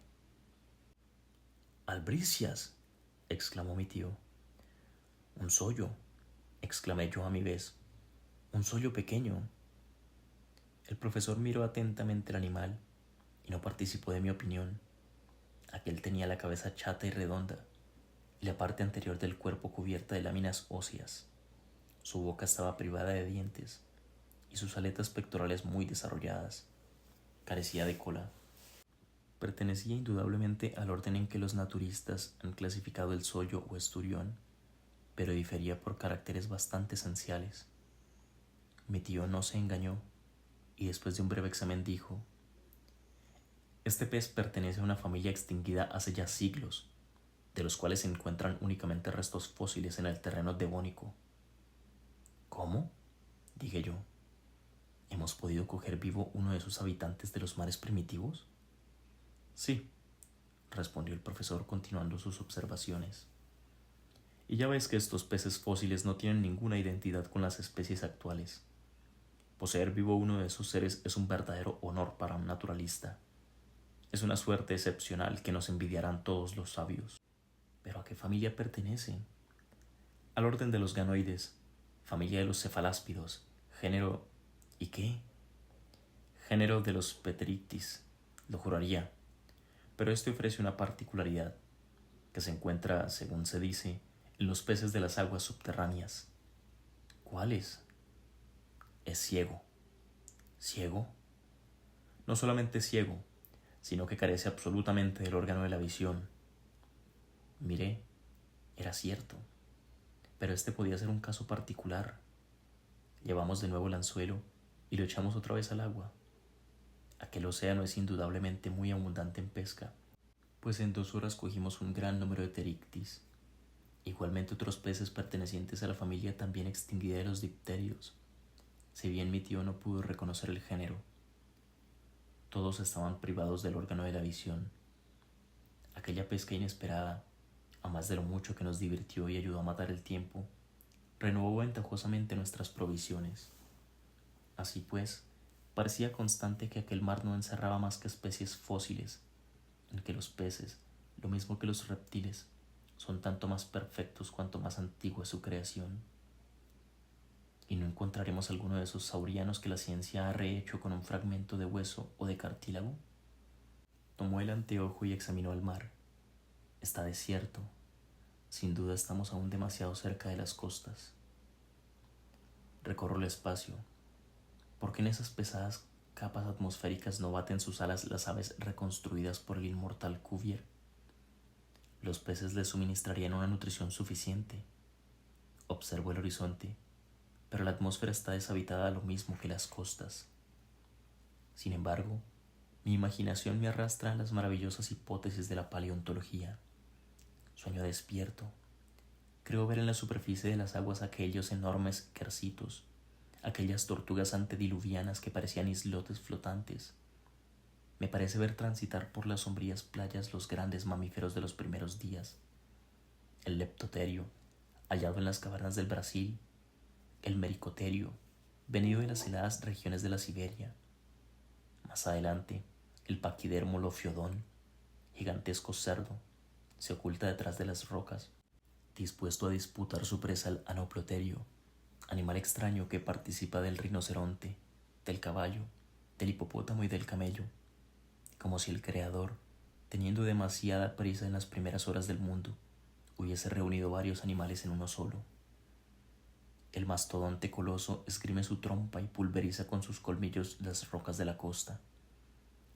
¡Albricias!, exclamó mi tío. Un sollo, exclamé yo a mi vez. Un sollo pequeño. El profesor miró atentamente el animal y no participó de mi opinión. Aquel tenía la cabeza chata y redonda y la parte anterior del cuerpo cubierta de láminas óseas. Su boca estaba privada de dientes y sus aletas pectorales muy desarrolladas. Carecía de cola. Pertenecía indudablemente al orden en que los naturistas han clasificado el sollo o esturión, pero difería por caracteres bastante esenciales. Mi tío no se engañó y después de un breve examen dijo: este pez pertenece a una familia extinguida hace ya siglos, de los cuales se encuentran únicamente restos fósiles en el terreno devónico. ¿Cómo?, dije yo. ¿Hemos podido coger vivo uno de sus habitantes de los mares primitivos? Sí, respondió el profesor continuando sus observaciones. Y ya ves que estos peces fósiles no tienen ninguna identidad con las especies actuales. Poseer vivo uno de esos seres es un verdadero honor para un naturalista. Es una suerte excepcional que nos envidiarán todos los sabios. ¿Pero a qué familia pertenece? Al orden de los ganoides, familia de los cefaláspidos, género... ¿Y qué? Género de los Pteridactis, lo juraría. Pero este ofrece una particularidad, que se encuentra, según se dice, en los peces de las aguas subterráneas. ¿Cuáles? Es ciego. ¿Ciego? No solamente ciego, sino que carece absolutamente del órgano de la visión. Miré, era cierto, pero este podía ser un caso particular. Llevamos de nuevo el anzuelo y lo echamos otra vez al agua. Aquel océano es indudablemente muy abundante en pesca, pues en 2 horas cogimos un gran número de pteridactis. Igualmente otros peces pertenecientes a la familia también extinguida de los dipterios, si bien mi tío no pudo reconocer el género. Todos estaban privados del órgano de la visión. Aquella pesca inesperada, a más de lo mucho que nos divirtió y ayudó a matar el tiempo, renovó ventajosamente nuestras provisiones. Así pues, Parecía constante que aquel mar no encerraba más que especies fósiles, en que los peces, lo mismo que los reptiles, son tanto más perfectos cuanto más antigua es su creación. Y no encontraremos alguno de esos saurianos que la ciencia ha rehecho con un fragmento de hueso o de cartílago. Tomó el anteojo y examinó el mar. Está desierto. Sin duda estamos aún demasiado cerca de las costas. Recorro el espacio. ¿Por qué en esas pesadas capas atmosféricas no baten sus alas las aves reconstruidas por el inmortal Cuvier? Los peces les suministrarían una nutrición suficiente. Observo el horizonte, pero la atmósfera está deshabitada lo mismo que las costas. Sin embargo, mi imaginación me arrastra a las maravillosas hipótesis de la paleontología. Sueño despierto. Creo ver en la superficie de las aguas aquellos enormes quercitos, aquellas tortugas antediluvianas que parecían islotes flotantes. Me parece ver transitar por las sombrías playas los grandes mamíferos de los primeros días. El leptoterio, hallado en las cavernas del Brasil, el mericoterio, venido de las heladas regiones de la Siberia. Más adelante, el paquidermo lofiodón, gigantesco cerdo, se oculta detrás de las rocas, dispuesto a disputar su presa al anoploterio, animal extraño que participa del rinoceronte, del caballo, del hipopótamo y del camello, como si el Creador, teniendo demasiada prisa en las primeras horas del mundo, hubiese reunido varios animales en uno solo. El mastodonte coloso esgrime su trompa y pulveriza con sus colmillos las rocas de la costa,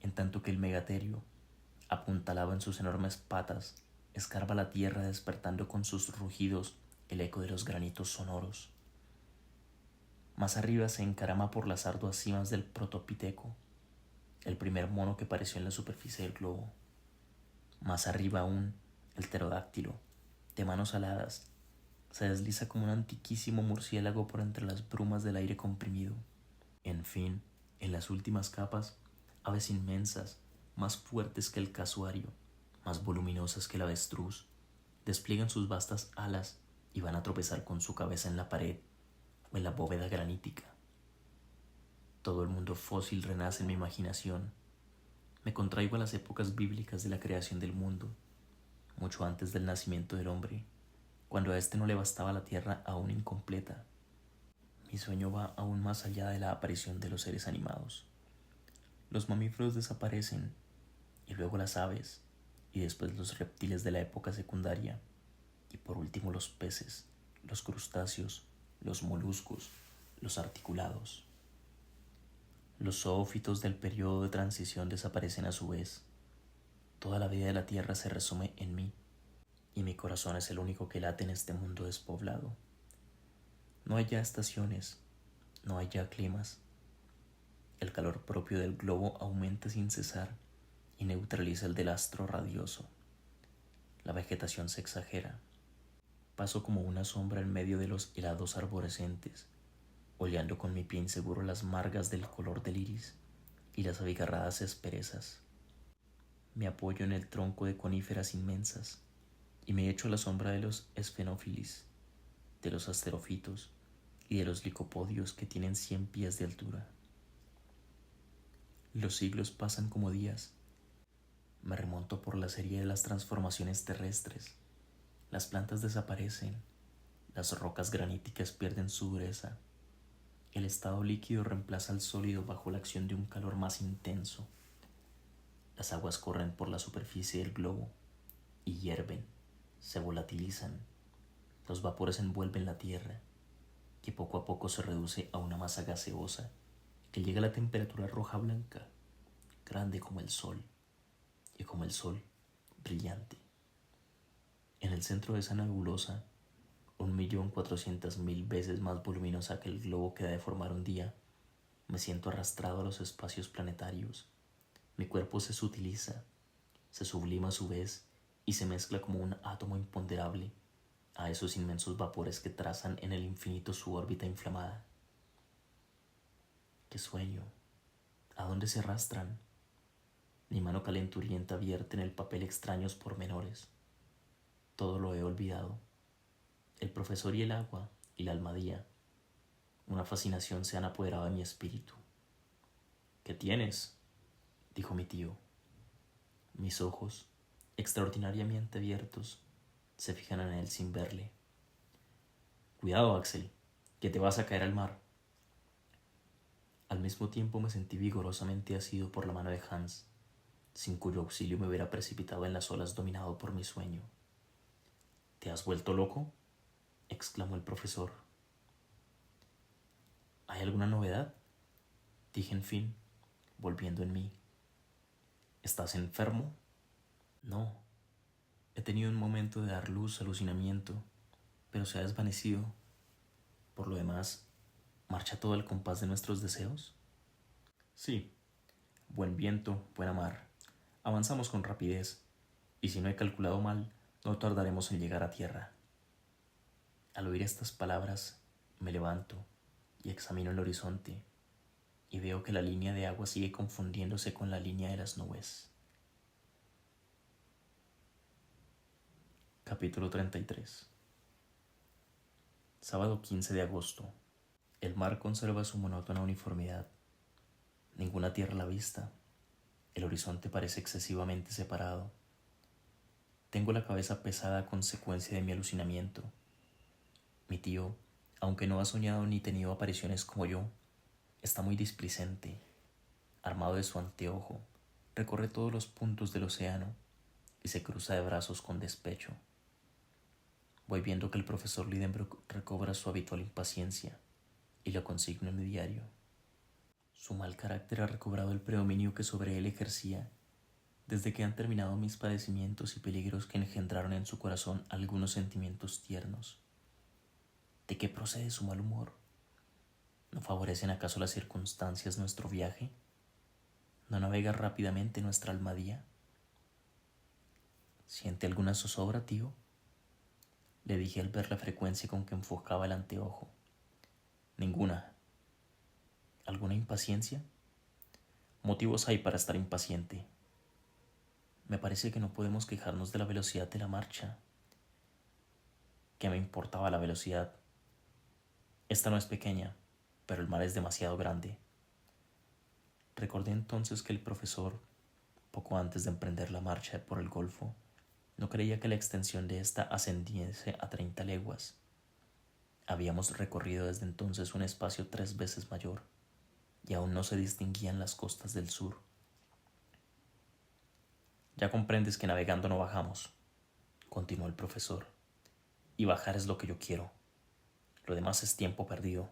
en tanto que el megaterio, apuntalado en sus enormes patas, escarba la tierra despertando con sus rugidos el eco de los granitos sonoros. Más arriba se encarama por las arduas cimas del protopiteco, el primer mono que apareció en la superficie del globo. Más arriba aún, el pterodáctilo, de manos aladas, se desliza como un antiquísimo murciélago por entre las brumas del aire comprimido. En fin, en las últimas capas, aves inmensas, más fuertes que el casuario, más voluminosas que el avestruz, despliegan sus vastas alas y van a tropezar con su cabeza en la pared o en la bóveda granítica. Todo el mundo fósil renace en mi imaginación. Me contraigo a las épocas bíblicas de la creación del mundo, mucho antes del nacimiento del hombre, cuando a éste no le bastaba la tierra aún incompleta. Mi sueño va aún más allá de la aparición de los seres animados. Los mamíferos desaparecen, y luego las aves, y después los reptiles de la época secundaria, y por último los peces, los crustáceos, los moluscos, los articulados. Los zoófitos del periodo de transición desaparecen a su vez. Toda la vida de la tierra se resume en mí, y mi corazón es el único que late en este mundo despoblado. No hay ya estaciones, no hay ya climas. El calor propio del globo aumenta sin cesar y neutraliza el del astro radioso. La vegetación se exagera. Paso como una sombra en medio de los helados arborescentes, hollando con mi pie inseguro las margas del color del iris y las abigarradas asperezas. Me apoyo en el tronco de coníferas inmensas y me echo a la sombra de los esfenófilis, de los asterofitos y de los licopodios que tienen 100 pies de altura. Los siglos pasan como días. Me remonto por la serie de las transformaciones terrestres. Las plantas desaparecen, las rocas graníticas pierden su dureza, el estado líquido reemplaza al sólido bajo la acción de un calor más intenso. Las aguas corren por la superficie del globo y hierven, se volatilizan. Los vapores envuelven la tierra, que poco a poco se reduce a una masa gaseosa que llega a la temperatura roja blanca, grande como el sol, y como el sol, brillante. En el centro de esa nebulosa, 1.400.000 veces más voluminosa que el globo que ha de formar un día, me siento arrastrado a los espacios planetarios. Mi cuerpo se sutiliza, se sublima a su vez y se mezcla como un átomo imponderable a esos inmensos vapores que trazan en el infinito su órbita inflamada. ¡Qué sueño! ¿A dónde se arrastran? Mi mano calenturienta vierte en el papel extraños pormenores. Todo lo he olvidado. El profesor y el agua y la almadía. Una fascinación se han apoderado de mi espíritu. ¿Qué tienes?, dijo mi tío. Mis ojos, extraordinariamente abiertos, se fijan en él sin verle. Cuidado, Axel, que te vas a caer al mar. Al mismo tiempo me sentí vigorosamente asido por la mano de Hans, sin cuyo auxilio me hubiera precipitado en las olas dominado por mi sueño. ¿Te has vuelto loco?, exclamó el profesor. ¿Hay alguna novedad?, dije en fin, volviendo en mí. ¿Estás enfermo? No. He tenido un momento de dar luz, alucinamiento, pero se ha desvanecido. Por lo demás, ¿marcha todo al compás de nuestros deseos? Sí. Buen viento, buena mar. Avanzamos con rapidez, y si no he calculado mal, no tardaremos en llegar a tierra. Al oír estas palabras, me levanto y examino el horizonte, y veo que la línea de agua sigue confundiéndose con la línea de las nubes. Capítulo 33. Sábado 15 de agosto. El mar conserva su monótona uniformidad. Ninguna tierra a la vista. El horizonte parece excesivamente separado. Tengo la cabeza pesada a consecuencia de mi alucinamiento. Mi tío, aunque no ha soñado ni tenido apariciones como yo, está muy displicente. Armado de su anteojo, recorre todos los puntos del océano y se cruza de brazos con despecho. Voy viendo que el profesor Lidenbrock recobra su habitual impaciencia y lo consigno en mi diario. Su mal carácter ha recobrado el predominio que sobre él ejercía desde que han terminado mis padecimientos y peligros que engendraron en su corazón algunos sentimientos tiernos. ¿De qué procede su mal humor? ¿No favorecen acaso las circunstancias nuestro viaje? ¿No navega rápidamente nuestra almadía? ¿Siente alguna zozobra, tío?, le dije al ver la frecuencia con que enfocaba el anteojo. Ninguna. ¿Alguna impaciencia? Motivos hay para estar impaciente. Me parece que no podemos quejarnos de la velocidad de la marcha. ¿Qué me importaba la velocidad? Esta no es pequeña, pero el mar es demasiado grande. Recordé entonces que el profesor, poco antes de emprender la marcha por el Golfo, no creía que la extensión de ésta ascendiese a 30 leguas. Habíamos recorrido desde entonces un espacio 3 veces mayor, y aún no se distinguían las costas del sur. Ya comprendes que navegando no bajamos, continuó el profesor, y bajar es lo que yo quiero. Lo demás es tiempo perdido.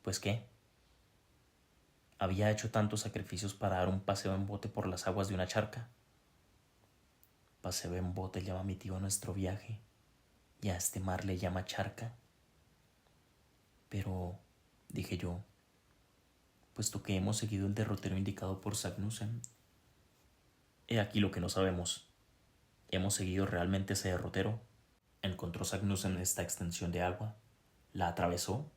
¿Pues qué? ¿Había hecho tantos sacrificios para dar un paseo en bote por las aguas de una charca? Paseo en bote llama mi tío a nuestro viaje, y a este mar le llama charca. Pero, dije yo, puesto que hemos seguido el derrotero indicado por Sagnussen, he aquí lo que no sabemos. ¿Hemos seguido realmente ese derrotero? ¿Encontró Sagnussen esta extensión de agua? ¿La atravesó?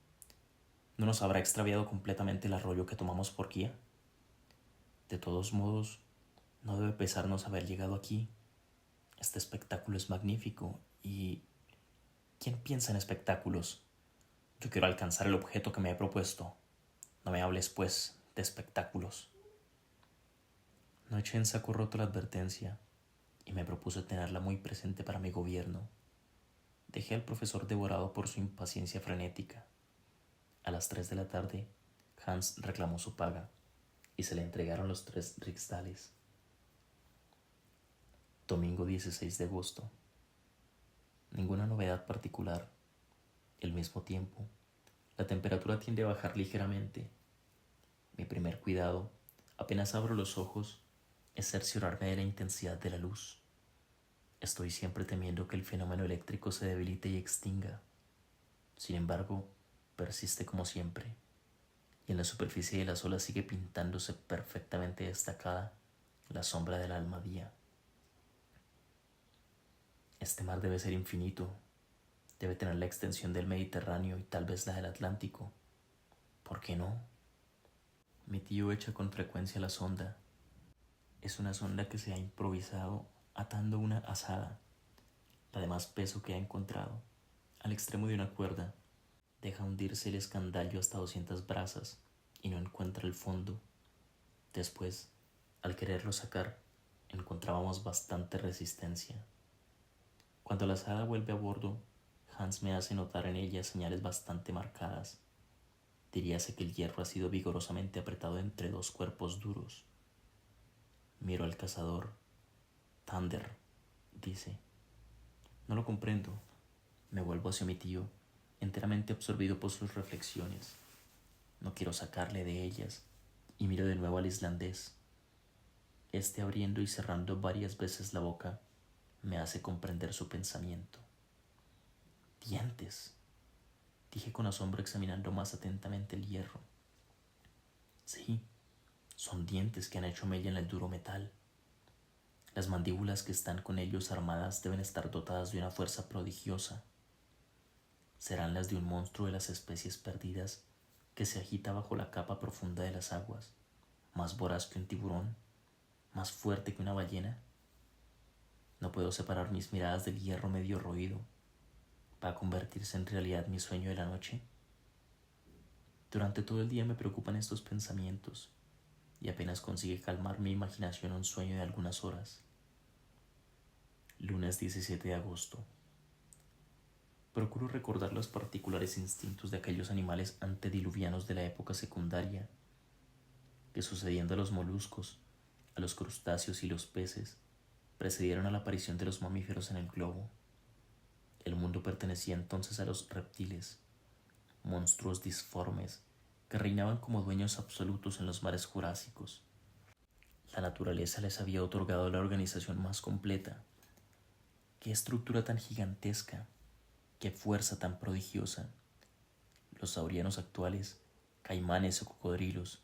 ¿No nos habrá extraviado completamente el arroyo que tomamos por guía? De todos modos, no debe pesarnos haber llegado aquí. Este espectáculo es magnífico y... ¿quién piensa en espectáculos? Yo quiero alcanzar el objeto que me he propuesto. No me hables, pues, de espectáculos. No eché en saco roto la advertencia y me propuse tenerla muy presente para mi gobierno. Dejé al profesor devorado por su impaciencia frenética. A las 3 de la tarde, Hans reclamó su paga y se le entregaron los 3 riksdales. Domingo 16 de agosto. Ninguna novedad particular. El mismo tiempo, la temperatura tiende a bajar ligeramente. Mi primer cuidado, apenas abro los ojos, es cerciorarme de la intensidad de la luz. Estoy siempre temiendo que el fenómeno eléctrico se debilite y extinga. Sin embargo, persiste como siempre, y en la superficie de las olas sigue pintándose perfectamente destacada la sombra de la Almadía. Este mar debe ser infinito, debe tener la extensión del Mediterráneo y tal vez la del Atlántico. ¿Por qué no? Mi tío echa con frecuencia la sonda. Es una sonda que se ha improvisado atando una azada, la de más peso que ha encontrado, al extremo de una cuerda. Deja hundirse el escandallo hasta 200 brazas y no encuentra el fondo. Después, al quererlo sacar, encontrábamos bastante resistencia. Cuando la azada vuelve a bordo, Hans me hace notar en ella señales bastante marcadas. Diríase que el hierro ha sido vigorosamente apretado entre dos cuerpos duros. Miro al cazador. Thunder, dice. No lo comprendo. Me vuelvo hacia mi tío, enteramente absorbido por sus reflexiones. No quiero sacarle de ellas, y miro de nuevo al islandés. Este, abriendo y cerrando varias veces la boca, me hace comprender su pensamiento. Dientes, dije con asombro examinando más atentamente el hierro. Sí, son dientes que han hecho mella en el duro metal. Las mandíbulas que están con ellos armadas deben estar dotadas de una fuerza prodigiosa. Serán las de un monstruo de las especies perdidas que se agita bajo la capa profunda de las aguas, más voraz que un tiburón, más fuerte que una ballena. No puedo separar mis miradas del hierro medio roído. ¿Va a convertirse en realidad mi sueño de la noche? Durante todo el día me preocupan estos pensamientos y apenas consigue calmar mi imaginación un sueño de algunas horas. Lunes 17 de agosto. Procuro recordar los particulares instintos de aquellos animales antediluvianos de la época secundaria, que sucediendo a los moluscos, a los crustáceos y los peces, precedieron a la aparición de los mamíferos en el globo. El mundo pertenecía entonces a los reptiles, monstruos disformes que reinaban como dueños absolutos en los mares jurásicos. La naturaleza les había otorgado la organización más completa. ¡Qué estructura tan gigantesca! ¡Qué fuerza tan prodigiosa! Los saurianos actuales, caimanes o cocodrilos,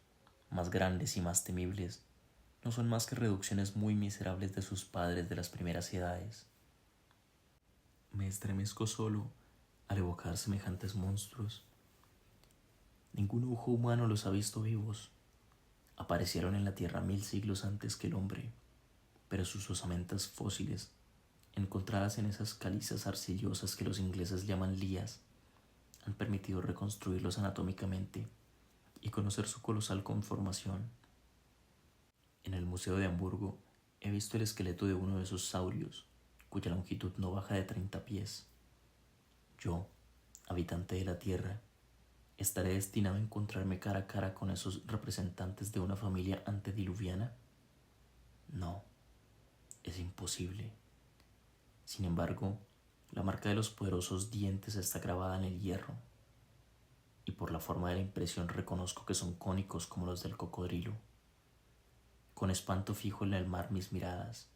más grandes y más temibles, no son más que reducciones muy miserables de sus padres de las primeras edades. Me estremezco solo al evocar semejantes monstruos. Ningún ojo humano los ha visto vivos. Aparecieron en la Tierra 1000 siglos antes que el hombre, pero sus osamentas fósiles, encontradas en esas calizas arcillosas que los ingleses llaman lías, han permitido reconstruirlos anatómicamente y conocer su colosal conformación. En el Museo de Hamburgo he visto el esqueleto de uno de esos saurios, cuya longitud no baja de 30 pies. Yo, habitante de la Tierra, ¿estaré destinado a encontrarme cara a cara con esos representantes de una familia antediluviana? No, es imposible. Sin embargo, la marca de los poderosos dientes está grabada en el hierro, y por la forma de la impresión reconozco que son cónicos como los del cocodrilo. Con espanto fijo en el mar mis miradas.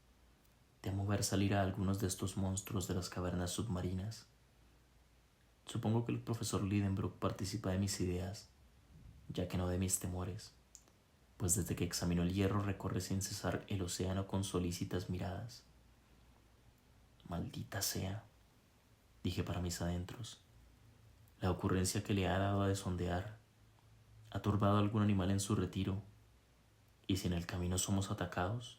Temo ver salir a algunos de estos monstruos de las cavernas submarinas. Supongo que el profesor Lidenbrock participa de mis ideas, ya que no de mis temores, pues desde que examinó el hierro recorre sin cesar el océano con solícitas miradas. Maldita sea, dije para mis adentros. La ocurrencia que le ha dado de sondear ha turbado a algún animal en su retiro, y si en el camino somos atacados.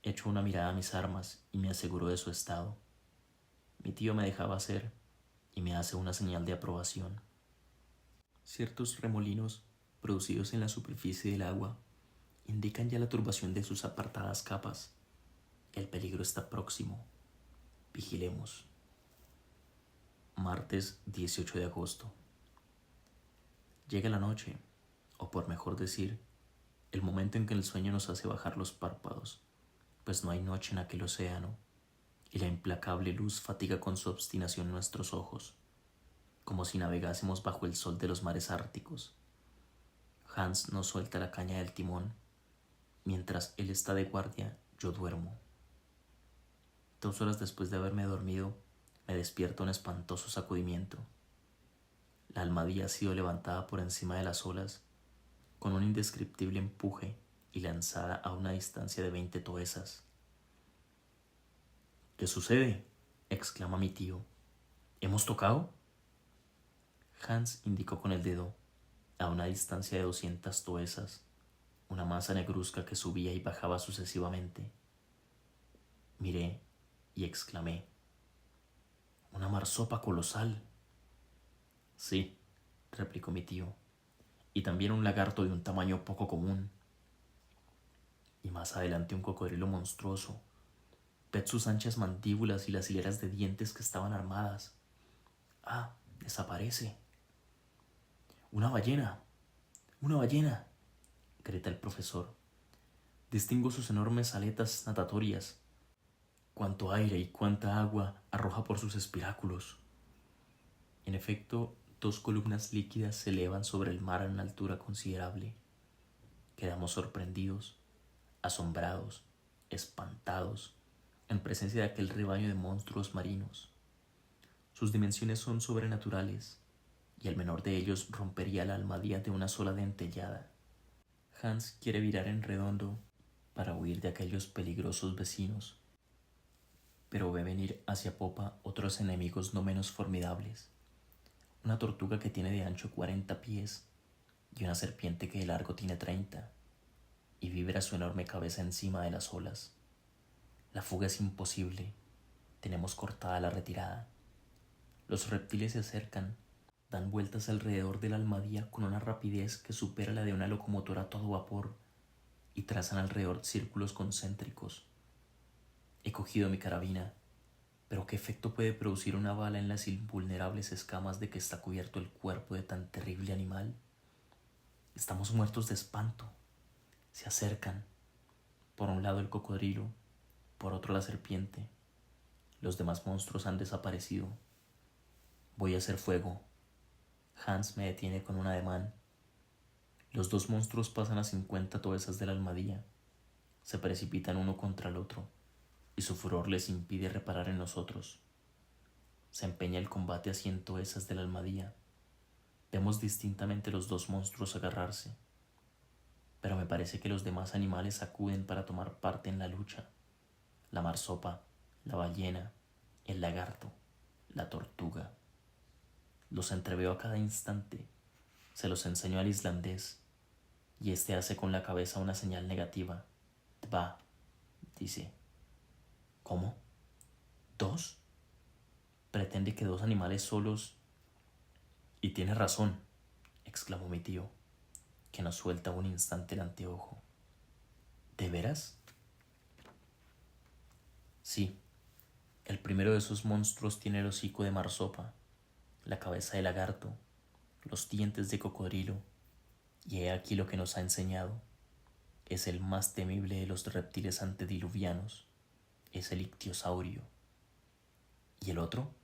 Echo una mirada a mis armas y me aseguro de su estado. Mi tío me dejaba hacer y me hace una señal de aprobación. Ciertos remolinos producidos en la superficie del agua indican ya la turbación de sus apartadas capas. El peligro está próximo. Vigilemos. Martes 18 de agosto. Llega la noche, o por mejor decir, el momento en que el sueño nos hace bajar los párpados, pues no hay noche en aquel océano, y la implacable luz fatiga con su obstinación nuestros ojos, como si navegásemos bajo el sol de los mares árticos. Hans no suelta la caña del timón. Mientras él está de guardia, yo duermo. 2 horas después de haberme dormido, me despierta un espantoso sacudimiento. La alma había sido levantada por encima de las olas con un indescriptible empuje y lanzada a una distancia de 20 toesas. ¿Qué sucede?, exclama mi tío. ¿Hemos tocado? Hans indicó con el dedo, a una distancia de 200 toesas, una masa negruzca que subía y bajaba sucesivamente. Miré y exclamé: «¡Una marsopa colosal!». «Sí», replicó mi tío, y también un lagarto de un tamaño poco común, y más adelante un cocodrilo monstruoso. Ved sus anchas mandíbulas y las hileras de dientes que estaban armadas. Ah, desaparece. ¡Una ballena! ¡Una ballena!, grita el profesor. Distingo sus enormes aletas natatorias. Cuánto aire y cuánta agua arroja por sus espiráculos. En efecto, dos columnas líquidas se elevan sobre el mar a una altura considerable. Quedamos sorprendidos, asombrados, espantados, en presencia de aquel rebaño de monstruos marinos. Sus dimensiones son sobrenaturales, y el menor de ellos rompería la almadía de una sola dentellada. Hans quiere virar en redondo para huir de aquellos peligrosos vecinos, pero ve venir hacia popa otros enemigos no menos formidables. Una tortuga que tiene de ancho 40 pies y una serpiente que de largo tiene 30, y vibra su enorme cabeza encima de las olas. La fuga es imposible. Tenemos cortada la retirada. Los reptiles se acercan, dan vueltas alrededor de la almadía con una rapidez que supera la de una locomotora a todo vapor y trazan alrededor círculos concéntricos. He cogido mi carabina, pero ¿qué efecto puede producir una bala en las invulnerables escamas de que está cubierto el cuerpo de tan terrible animal? Estamos muertos de espanto. Se acercan. Por un lado el cocodrilo, por otro la serpiente. Los demás monstruos han desaparecido. Voy a hacer fuego. Hans me detiene con un ademán. Los dos monstruos pasan a 50 toesas de la almadía. Se precipitan uno contra el otro, y su furor les impide reparar en nosotros. Se empeña el combate a 100 toesas de la almadía. Vemos distintamente los dos monstruos agarrarse, pero me parece que los demás animales acuden para tomar parte en la lucha. La marsopa, la ballena, el lagarto, la tortuga. Los entreveo a cada instante. Se los enseño al islandés, y este hace con la cabeza una señal negativa. Va, dice. ¿Cómo? ¿Dos? Pretende que dos animales solos. Y tiene razón, exclamó mi tío, que nos suelta un instante el anteojo. ¿De veras? Sí. El primero de esos monstruos tiene el hocico de marsopa, la cabeza de lagarto, los dientes de cocodrilo, y he aquí lo que nos ha enseñado. Es el más temible de los reptiles antediluvianos. Es el ictiosaurio. ¿Y el otro?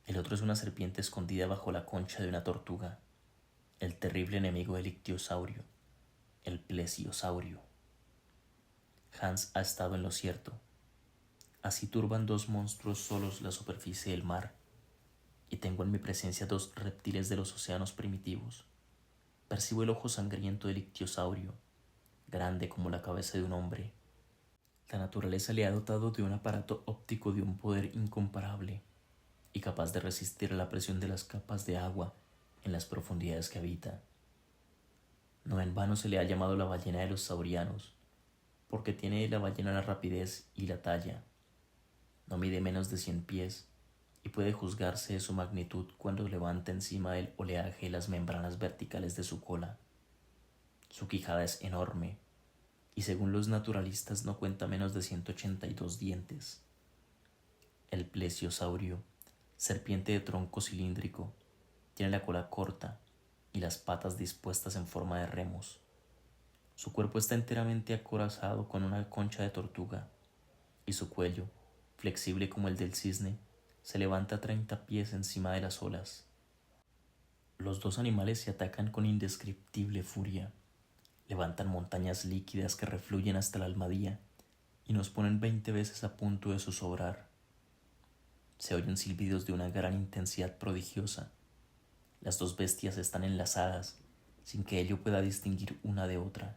El otro es una serpiente escondida bajo la concha de una tortuga, el terrible enemigo del ictiosaurio, el plesiosaurio. Hans ha estado en lo cierto. Así turban dos monstruos solos la superficie del mar, y tengo en mi presencia dos reptiles de los océanos primitivos. Percibo el ojo sangriento del ictiosaurio, grande como la cabeza de un hombre. La naturaleza le ha dotado de un aparato óptico de un poder incomparable y capaz de resistir la presión de las capas de agua en las profundidades que habita. No en vano se le ha llamado la ballena de los saurianos, porque tiene la ballena la rapidez y la talla. No mide menos de 100 pies y puede juzgarse de su magnitud cuando levanta encima del oleaje las membranas verticales de su cola. Su quijada es enorme y según los naturalistas no cuenta menos de 182 dientes. El plesiosaurio, serpiente de tronco cilíndrico, tiene la cola corta y las patas dispuestas en forma de remos. Su cuerpo está enteramente acorazado con una concha de tortuga y su cuello, flexible como el del cisne, se levanta a 30 pies encima de las olas. Los dos animales se atacan con indescriptible furia. Levantan montañas líquidas que refluyen hasta la almadía y nos ponen 20 veces a punto de zozobrar. Se oyen silbidos de una gran intensidad prodigiosa. Las dos bestias están enlazadas, sin que ello pueda distinguir una de otra.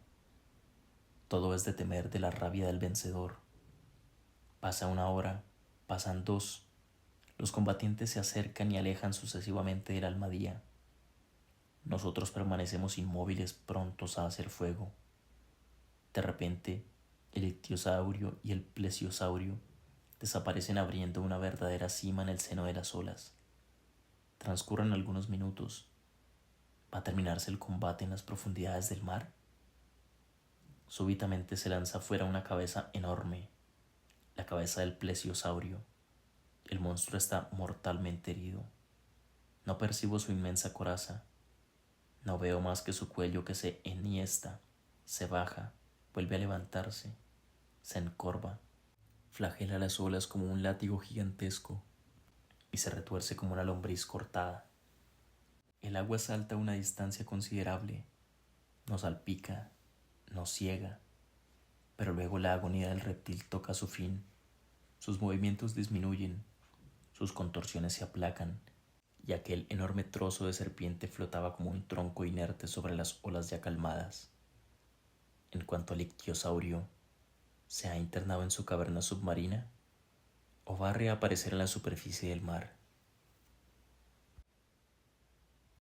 Todo es de temer de la rabia del vencedor. Pasa una hora, pasan dos. Los combatientes se acercan y alejan sucesivamente de la almadía. Nosotros permanecemos inmóviles, prontos a hacer fuego. De repente, el ictiosaurio y el plesiosaurio desaparecen abriendo una verdadera cima en el seno de las olas. Transcurren algunos minutos. ¿Va a terminarse el combate en las profundidades del mar? Súbitamente se lanza fuera una cabeza enorme, la cabeza del plesiosaurio. El monstruo está mortalmente herido. No percibo su inmensa coraza. No veo más que su cuello que se enhiesta, se baja, vuelve a levantarse, se encorva, flagela las olas como un látigo gigantesco y se retuerce como una lombriz cortada. El agua salta a una distancia considerable, nos salpica, nos ciega, pero luego la agonía del reptil toca su fin. Sus movimientos disminuyen, sus contorsiones se aplacan, y aquel enorme trozo de serpiente flotaba como un tronco inerte sobre las olas ya calmadas. En cuanto al ictiosaurio, ¿se ha internado en su caverna submarina o va a reaparecer en la superficie del mar?